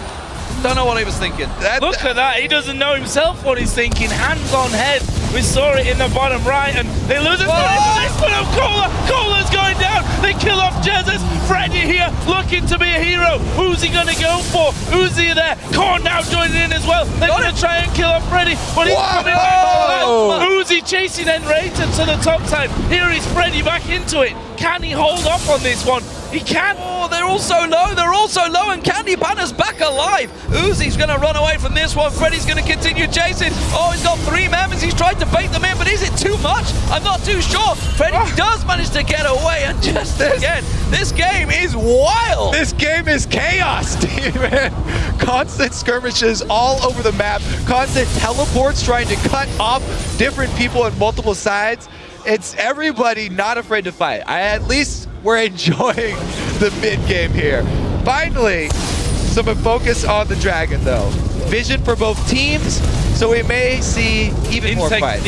Don't know what he was thinking. Look at that. He doesn't know himself what he's thinking. Hands on head. We saw it in the bottom right, and they lose it. Cola's going down. They kill off Jez's. Freddy here looking to be a hero. Who's he going to go for? Uzi there. Korn now joining in as well. They're going to try and kill off Freddy, but he's coming back. Uzi chasing Enrater to the top side. Here is Freddy back into it. Can he hold off on this one? He can. Oh, they're all so low. They're all so low, and Candy Panda's back alive. Uzi's going to run away from this one. Freddy's going to continue chasing. Oh, he's got 3 members. He's tried to bait them in, but is it too much? I'm not too sure. Freddy does manage to get away, and just again, this game is wild. This game is chaos, man. Constant skirmishes all over the map. Constant teleports trying to cut off different people on multiple sides. It's everybody not afraid to fight. At least we're enjoying the mid game here. Finally, some focus on the Dragon though. Vision for both teams, so we may see even more fights.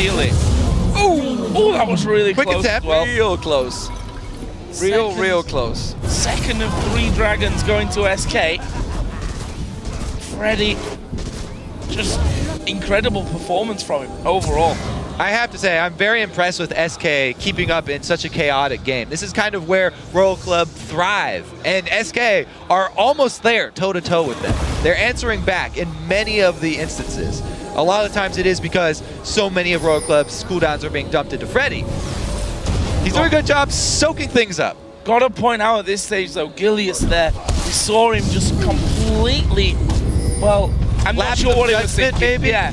Oh, that was really quick close. Attempt. Well. Real close. Real close. Second of 3 dragons going to SK. Freddy, just incredible performance from him overall. I have to say, I'm very impressed with SK keeping up in such a chaotic game. This is kind of where Royal Club thrive, and SK are almost there, toe-to-toe with them. They're answering back in many of the instances. A lot of times it is because so many of Royal Club's cooldowns are being dumped into Freddy. He's doing a good job soaking things up. Gotta point out at this stage though, Gilius there, we saw him just completely, well, I'm not sure what he was thinking. Maybe. Yeah.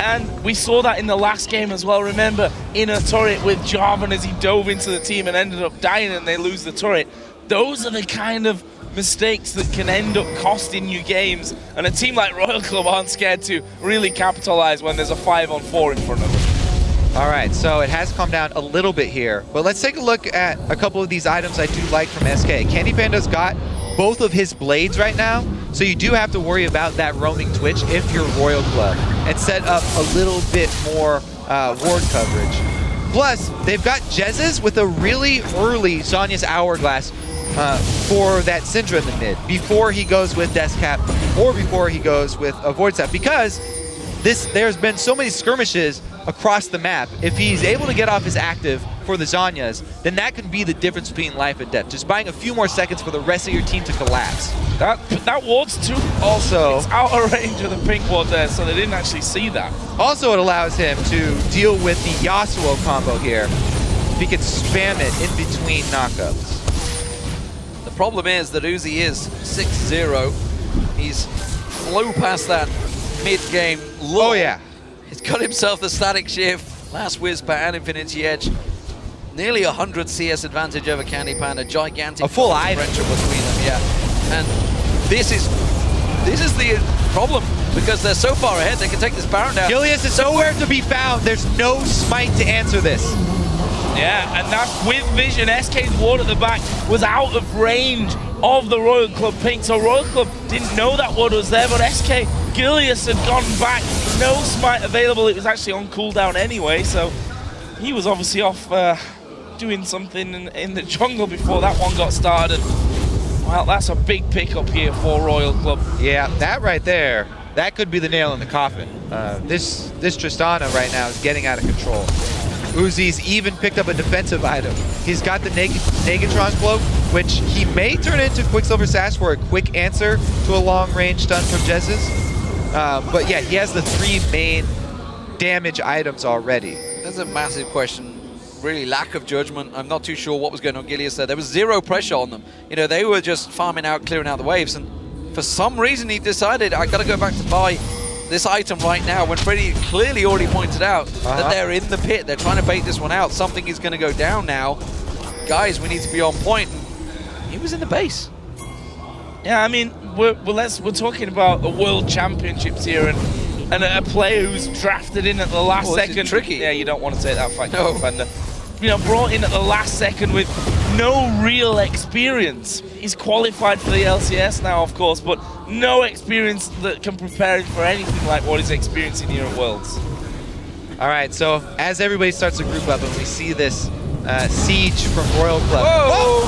And we saw that in the last game as well. Remember, in a turret with Jarvan as he dove into the team and ended up dying and they lose the turret. Those are the kind of mistakes that can end up costing you games. And a team like Royal Club aren't scared to really capitalize when there's a 5-on-4 in front of them. All right, so it has calmed down a little bit here. But let's take a look at a couple of these items I do like from SK. Candy Panda's got both of his blades right now, so you do have to worry about that roaming Twitch if you're Royal Club and set up a little bit more ward coverage. Plus, they've got Jez's with a really early Zhonya's Hourglass for that Syndra in the mid, before he goes with Death Cap or before he goes with a Void Staff, because there's been so many skirmishes across the map, if he's able to get off his active for the Zhonya's, then that can be the difference between life and death. Just buying a few more seconds for the rest of your team to collapse. That ward's too also it's out of range of the pink ward there, so they didn't actually see that. Also, it allows him to deal with the Yasuo combo here. He can spam it in between knockups. The problem is that Uzi is 6-0. He's low past that mid-game low. Oh yeah. He's got himself the static shift, last Whisper and Infinity Edge. Nearly 100 CS advantage over Candy Panda, gigantic full differential between them, yeah. And this is the problem, because they're so far ahead, they can take this Baron down. Gilius is nowhere to be found. There's no smite to answer this. Yeah, and that's with vision. SK's ward at the back was out of range of the Royal Club pink, so Royal Club didn't know that ward was there, but SK, Gilius had gone back, no smite available. It was actually on cooldown anyway, so he was obviously off doing something in the jungle before that one got started. Well, that's a big pickup here for Royal Club. Yeah, that right there, that could be the nail in the coffin. This Tristana right now is getting out of control. Uzi's even picked up a defensive item. He's got the Negatron Cloak, which he may turn into Quicksilver Sash for a quick answer to a long-range stun from Jez's. But yeah, he has the 3 main damage items already. That's a massive question. Really, lack of judgment. I'm not too sure what was going on Gilius there. There was zero pressure on them. You know, they were just farming out, clearing out the waves, and for some reason he decided, I gotta go back to buy this item right now, when Freddy clearly already pointed out that they're in the pit. They're trying to bait this one out. Something is going to go down now. Guys, we need to be on point. He was in the base. Yeah, I mean, we're talking about the World Championships here, and a player who's drafted in at the last second. This is tricky. Yeah, you don't want to take that fight, Defender. You know, brought in at the last second with no real experience. He's qualified for the LCS now, of course, but no experience that can prepare him for anything like what he's experiencing here at Worlds. All right, so as everybody starts to group up and we see this siege from Royal Club. Whoa!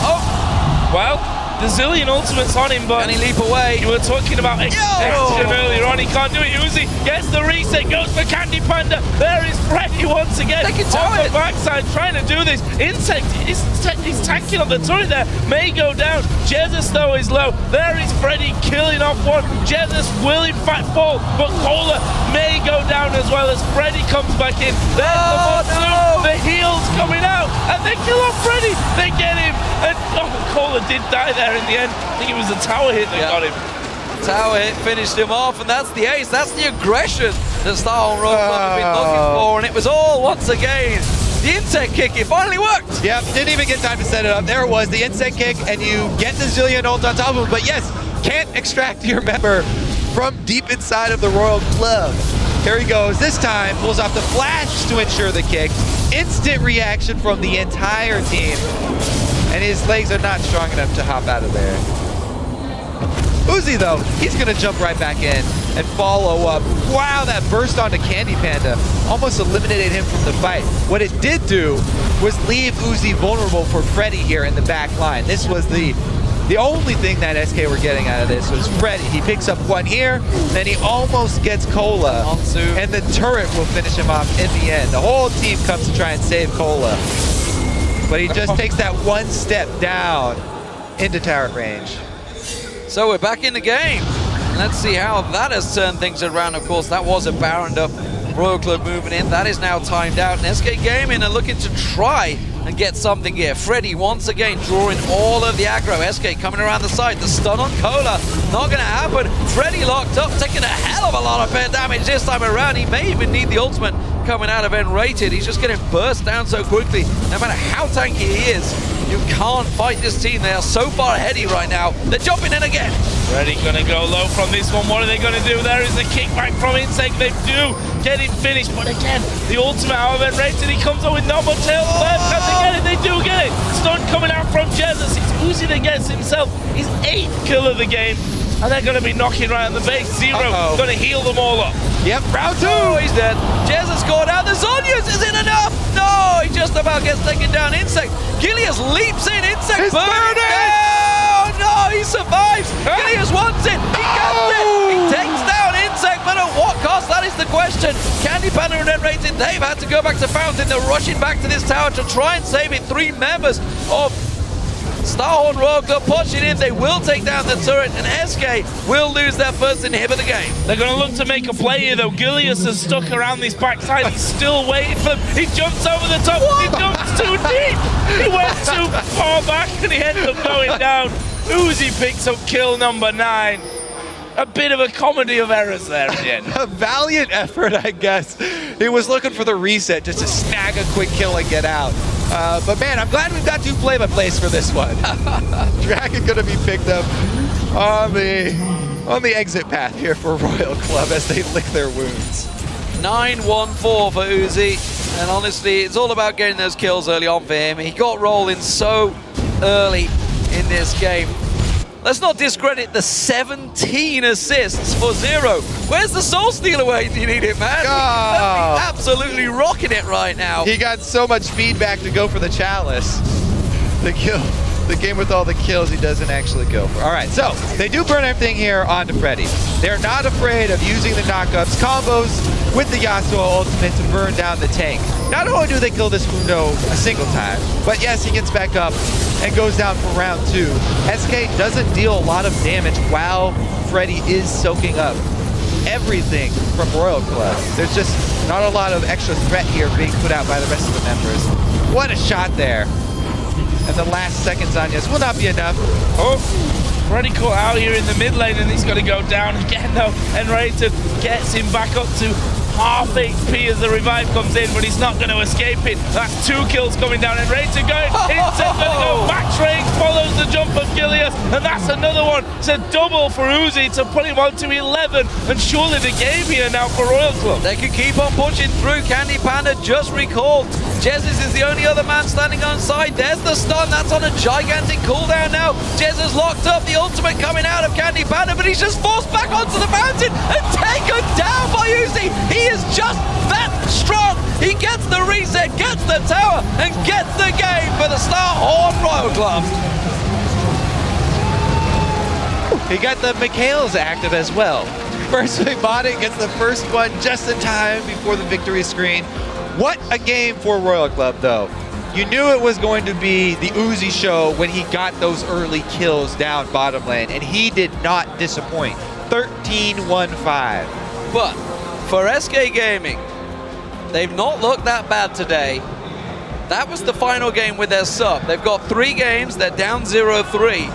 Oh! Well, the Zillion ultimate's on him, but can he leap away? You were talking about extension earlier on. He can't do it. Uzi gets the reset, goes for Candy Panda. There is Freddy once again on the backside trying to do this. Insect is tanking on the turret there. May go down. Jesus though is low. There is Freddy killing off one. Jesus will in fact fall, but Cola may go down as well as Freddy comes back in. There's the monsoon. The heal's coming out, and they kill off Freddy. They get him, and Cola did die there in the end. I think it was the tower hit that got him. Tower hit finished him off, and that's the ace. That's the aggression that Starhorn Royal Club have been looking for, and it was all once again the insect kick. It finally worked. Yep, didn't even get time to set it up. There it was, the insect kick, and you get the Zillion ult on top of him. But yes, can't extract your member from deep inside of the Royal Club. Here he goes. This time pulls off the flash to ensure the kick. Instant reaction from the entire team. And his legs are not strong enough to hop out of there. Uzi, though, he's going to jump right back in and follow up. Wow, that burst onto Candy Panda almost eliminated him from the fight. What it did do was leave Uzi vulnerable for Freddy here in the back line. This was the only thing that SK were getting out of this was Freddy. He picks up one here, then he almost gets Cola, and the turret will finish him off in the end. The whole team comes to try and save Cola, but he just takes that one step down into turret range. So we're back in the game. Let's see how that has turned things around. Of course, that was a Baroned up Royal Club moving in. That is now timed out, and SK Gaming are looking to try and get something here. Freddy once again drawing all of the aggro. SK coming around the side. The stun on Cola, not going to happen. Freddy locked up, taking a hell of a lot of fair damage this time around. He may even need the ultimate coming out of N-rated. He's just getting burst down so quickly. No matter how tanky he is, you can't fight this team. They are so far aheady right now. They're jumping in again. Freddy gonna go low from this one. What are they gonna do? There is the kickback from Insect. They do get him finished, but again, the ultimate out of N-rated. He comes up with no more tail left. Can they get it? They do get it. Stun coming out from Jesus. It's Uzi that gets himself his 8th kill of the game. And they're going to be knocking right on the base. Zero going to heal them all up. Yep, round 2. Oh, he's dead. Jez has scored out. The Zhonya's isn't enough. No, he just about gets taken down. Insect. Gilius leaps in. Insect burning. Oh, no, he survives. Gilius wants it. He gets it. He takes down Insect, but a what cost? That is the question. Candy Panda and Red Rated, they've had to go back to Fountain. They're rushing back to this tower to try and save it. 3 members of Starhorn Royal Club pushing in. They will take down the turret, and SK will lose their first inhib of the game. They're going to look to make a play here, though. Gilius is stuck around this backside. He's still waiting for them. He jumps over the top. What? He jumps too deep. He went too far back, and he ended up going down. Uzi picks up kill number 9. A bit of a comedy of errors there at the end. A valiant effort, I guess. He was looking for the reset just to snag a quick kill and get out. But man, I'm glad we've got 2 play-by-plays for this one. Dragon gonna be picked up on the exit path here for Royal Club as they lick their wounds. 9-1-4 for Uzi, and honestly, it's all about getting those kills early on for him. He got rolling so early in this game. Let's not discredit the 17 assists for Zero. Where's the Soul Stealer when you need it, man? Oh. He's absolutely rocking it right now. He got so much feedback to go for the Chalice. The kill. The game with all the kills he doesn't actually go for. All right, so they do burn everything here onto Freddy. They're not afraid of using the knockups, combos with the Yasuo ultimate to burn down the tank. Not only do they kill this Mundo a single time, but yes, he gets back up and goes down for round 2. SK doesn't deal a lot of damage while Freddy is soaking up everything from Royal Club. There's just not a lot of extra threat here being put out by the rest of the members. What a shot there. And the last seconds on this will not be enough. Oh, Freddy caught out here in the mid lane, and he's got to go down again though. And Rated gets him back up to half HP as the revive comes in, but he's not going to escape it. That's 2 kills coming down, and Rated going instead going to go back range, follows the jump of Gilius, and that's another one. It's a double for Uzi to put him on to 11, and surely the game here now for Royal Club. They can keep on pushing through. Candy Panda just recalled. Jesus is the only other man standing on side. There's the stun. That's on a gigantic cooldown now. Jez is locked up. The ultimate coming out of Candy Panda, but he's just forced back onto the mountain and taken down by Uzi. He is just that strong. He gets the reset, gets the tower, and gets the game for the Starhorn Royal Club. He got the Mikhail's active as well. Firstly, Modding gets the first one just in time before the victory screen. What a game for Royal Club, though. You knew it was going to be the Uzi show when he got those early kills down bottom lane, and he did not disappoint. 13-1-5. But for SK Gaming, they've not looked that bad today. That was the final game with their sub. They've got 3 games, they're down 0-3.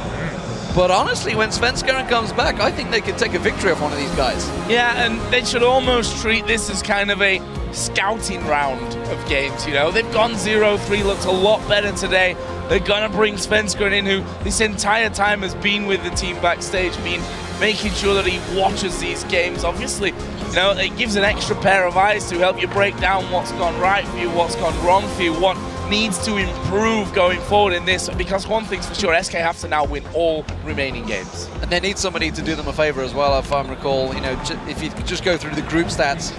But honestly, when Svenskeren comes back, I think they could take a victory off one of these guys. Yeah, and they should almost treat this as kind of a scouting round of games, you know? They've gone 0-3, looked a lot better today. They're going to bring Svenskeren in, who this entire time has been with the team backstage, been making sure that he watches these games. Obviously, you know, it gives an extra pair of eyes to help you break down what's gone right for you, what's gone wrong for you, what needs to improve going forward in this, because one thing's for sure, SK have to now win all remaining games. And they need somebody to do them a favor as well, if I recall. You know, if you just go through the group stats,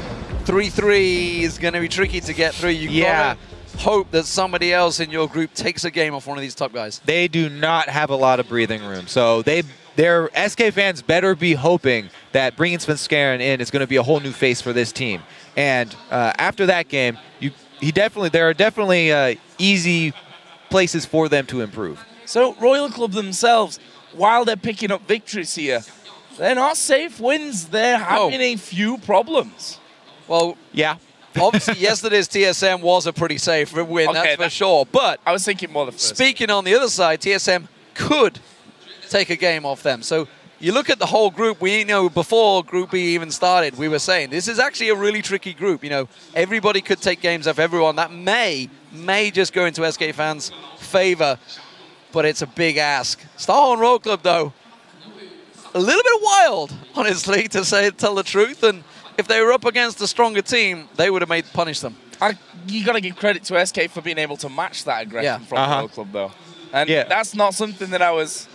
3-3 is going to be tricky to get through. You gotta hope that somebody else in your group takes a game off one of these top guys. They do not have a lot of breathing room, so their SK fans better be hoping that bringing Svenskeren in is going to be a whole new face for this team. And after that game, there are definitely easy places for them to improve. So Royal Club themselves, while they're picking up victories here, they're not safe wins. They're having a few problems. Well, yeah. Obviously, yesterday's TSM was a pretty safe win, that's for sure. But I was thinking more the first. Speaking on the other side, TSM could take a game off them. So you look at the whole group. We know before Group B even started, we were saying this is actually a really tricky group. You know, everybody could take games off everyone. That may just go into SK fans' favor, but it's a big ask. Starhorn Royal Club, though, a little bit wild, honestly, to tell the truth. And if they were up against a stronger team, they would have punished them. You got to give credit to SK for being able to match that aggression from Royal Club, though. And that's not something that I was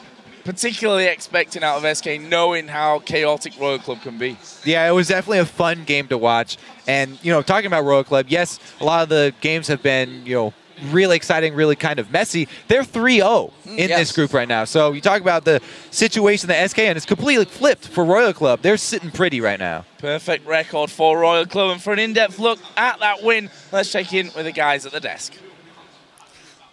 particularly expecting out of SK, knowing how chaotic Royal Club can be. Yeah, it was definitely a fun game to watch. And, you know, talking about Royal Club, yes, a lot of the games have been, you know, really exciting, really kind of messy. They're 3-0 in this group right now. So you talk about the situation that SK and it's completely flipped for Royal Club. They're sitting pretty right now. Perfect record for Royal Club. And for an in-depth look at that win, let's check in with the guys at the desk.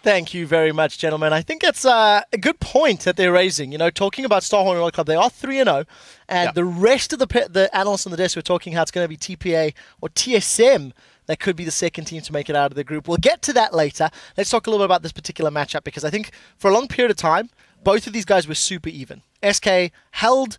Thank you very much, gentlemen. I think it's a good point that they're raising. You know, talking about Starhorn Royal Club, they are 3-0, and the rest of the analysts on the desk were talking how it's going to be TPA or TSM that could be the second team to make it out of the group. We'll get to that later. Let's talk a little bit about this particular matchup, because I think for a long period of time, both of these guys were super even. SK held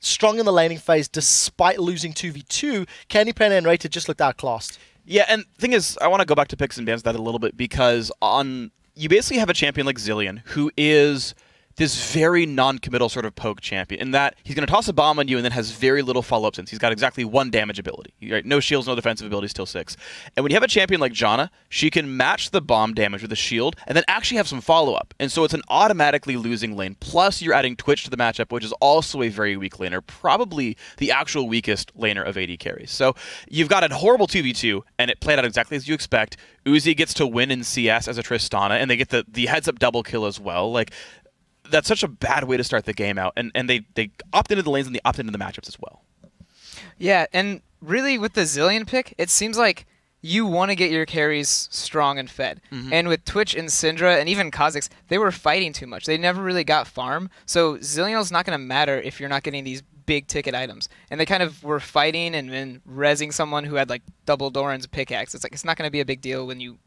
strong in the laning phase despite losing 2v2. Candy Pen and Rated just looked outclassed. Yeah, and the thing is, I want to go back to picks and bans that a little bit, because you basically have a champion like Zillion, who is this very non-committal sort of poke champion, in that he's going to toss a bomb on you and then has very little follow-up since he's got exactly 1 damage ability. Right? No shields, no defensive ability, still 6. And when you have a champion like Janna, she can match the bomb damage with a shield and then actually have some follow-up. And so it's an automatically losing lane. Plus, you're adding Twitch to the matchup, which is also a very weak laner, probably the actual weakest laner of AD carries. So you've got a horrible 2v2, and it played out exactly as you expect. Uzi gets to win in CS as a Tristana, and they get the heads-up double kill as well. Like, that's such a bad way to start the game out, and they opt into the lanes and they opt into the matchups as well. Yeah, and really with the Zillion pick, it seems like you want to get your carries strong and fed. And with Twitch and Syndra and even Kha'Zix, they were fighting too much. They never really got farm, so Zillion's not going to matter if you're not getting these big ticket items. And they kind of were fighting and then rezzing someone who had like double Doran's pickaxe. It's like, it's not going to be a big deal when you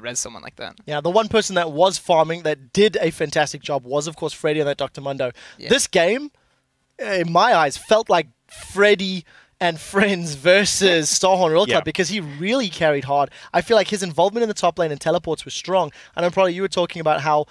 res someone like that. Yeah, the one person that was farming that did a fantastic job was, of course, Freddy and that Dr. Mundo. Yeah. This game, in my eyes, felt like Freddy and friends versus Starhorn Royal Club, because he really carried hard. I feel like his involvement in the top lane and teleports was strong. I know probably you were talking about how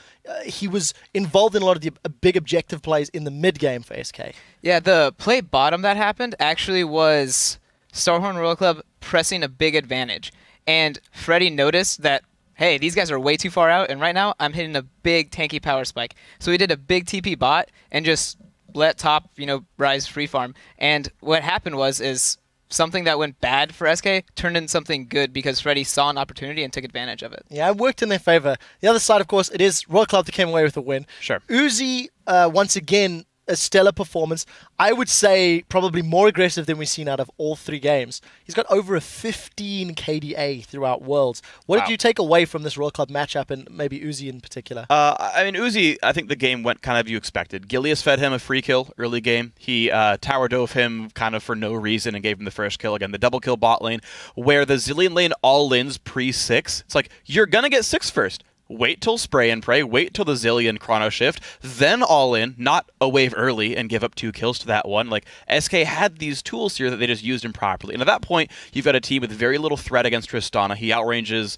he was involved in a lot of the big objective plays in the mid game for SK. Yeah, the play bottom that happened actually was Starhorn Royal Club pressing a big advantage. And Freddy noticed that, hey, these guys are way too far out, and right now I'm hitting a big tanky power spike. So he did a big TP bot and just let top, rise free farm. And what happened is something that went bad for SK turned into something good because Freddy saw an opportunity and took advantage of it. Yeah, it worked in their favor. The other side, of course, it is Royal Club that came away with a win. Sure. Uzi, once again, a stellar performance. I would say probably more aggressive than we've seen out of all 3 games. He's got over a 15 KDA throughout Worlds. What did you take away from this Royal Club matchup, and maybe Uzi in particular? I mean, Uzi, I think the game went kind of you expected. Gilius fed him a free kill early game. He tower dove him kind of for no reason and gave him the first kill. Again, the double kill bot lane, where the Zillion lane all-ins pre-6. It's like, you're going to get 6 first. Wait till spray and pray, wait till the Zillion chrono shift, then all in, not a wave early and give up 2 kills to that one. Like, SK had these tools here that they just used improperly. And at that point, you've got a team with very little threat against Tristana. He outranges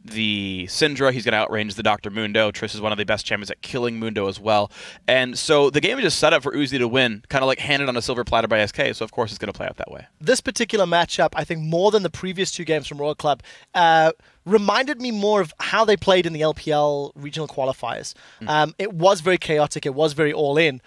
the Syndra, he's going to outrange the Dr. Mundo. Triss is one of the best champions at killing Mundo as well. And so the game is just set up for Uzi to win, kind of like handed on a silver platter by SK, so of course it's going to play out that way. This particular matchup, I think more than the previous 2 games from Royal Club, reminded me more of how they played in the LPL regional qualifiers. It was very chaotic, it was very all-in.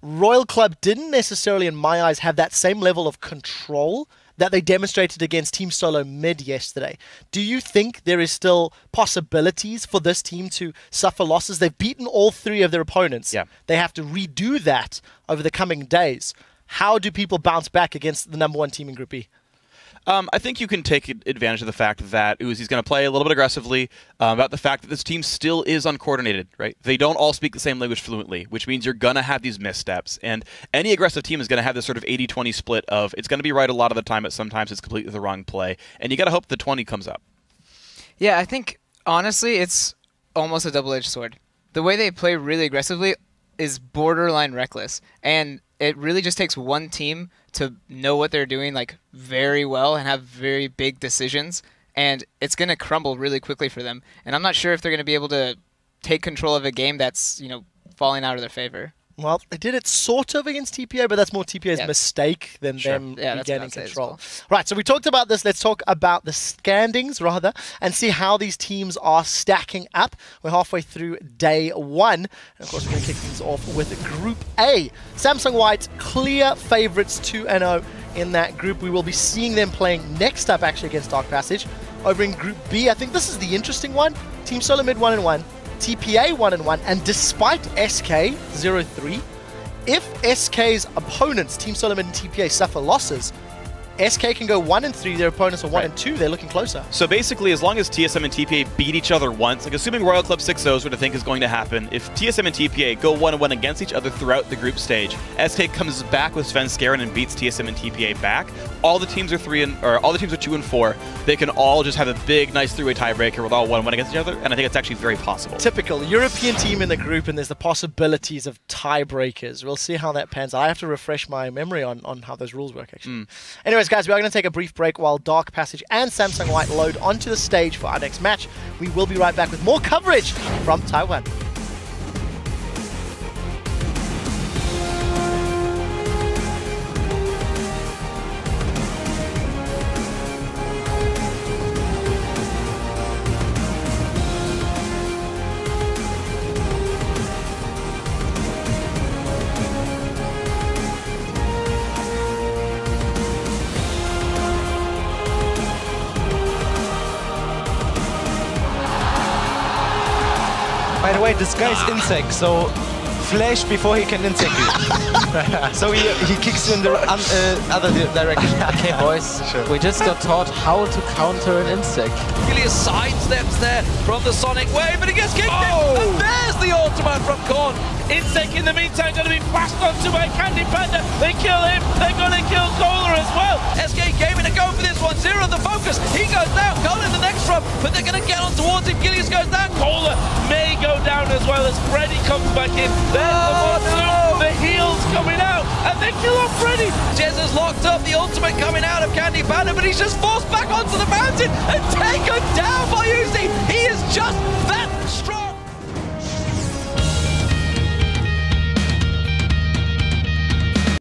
Royal Club didn't necessarily, in my eyes, have that same level of control that they demonstrated against Team Solo Mid yesterday. Do you think there is still possibilities for this team to suffer losses? They've beaten all 3 of their opponents. Yeah. They have to redo that over the coming days. How do people bounce back against the #1 team in Group E? I think you can take advantage of the fact that Uzi's going to play a little bit aggressively, about the fact that this team still is uncoordinated, right? They don't all speak the same language fluently, which means you're going to have these missteps. And any aggressive team is going to have this sort of 80-20 split of it's going to be right a lot of the time, but sometimes it's completely the wrong play. And you got to hope the 20 comes up. Yeah, I think, honestly, it's almost a double-edged sword. The way they play really aggressively is borderline reckless. And it really just takes one team to know what they're doing like very well and have very big decisions, and it's going to crumble really quickly for them. And I'm not sure if they're going to be able to take control of a game that's, falling out of their favor. Well, they did it sort of against TPA, but that's more TPA's mistake than them regaining control. Well. Right, so we talked about this. Let's talk about the standings, rather, and see how these teams are stacking up. We're halfway through day 1. And, of course, we're going to kick things off with Group A. Samsung White, clear favourites 2-0 in that group. We will be seeing them playing next up, actually, against Dark Passage Over in Group B, I think this is the interesting one. Team Solo Mid 1-1, TPA 1-1, and despite SK 0-3, if SK's opponents, Team Solo Mid and TPA, suffer losses, SK can go 1-3, their opponents are 1-2, they're looking closer. So basically, as long as TSM and TPA beat each other once, like assuming Royal Club 6-0 is what I think is going to happen, if TSM and TPA go 1-1 against each other throughout the group stage, SK comes back with Svenskeren and beats TSM and TPA back, all the teams are 2-4, they can all just have a big, nice three-way tiebreaker with all 1-1 against each other, and I think it's actually very possible. Typical European team in the group, and there's the possibilities of tiebreakers. We'll see how that pans out. I have to refresh my memory on how those rules work, actually. Anyways, guys, we are going to take a brief break while Dark Passage and Samsung White load onto the stage for our next match. We will be right back with more coverage from Taiwan. By the way, this guy's insect, so flash before he can insect you. So he kicks you in the other direction. Okay, boys, we just got taught how to counter an insect. Gilius sidesteps there from the Sonic Wave, but he gets kicked in, and there's the ultimate from Korn. Insect in the meantime going to be flashed onto by Candy Panda. They kill him. They're going to kill Kohler as well. SK gaming to go for this one. Zero the focus. He goes down. Kohler in the next run, but they're going to get on towards him. Gilius goes down. Kohler may go down as well as Freddy comes back in. There's the heels coming out, and they kill off Freddy. Jez is locked up. The ultimate coming out of Candy Panda, but he's just forced back onto the mountain and taken down by Uzi.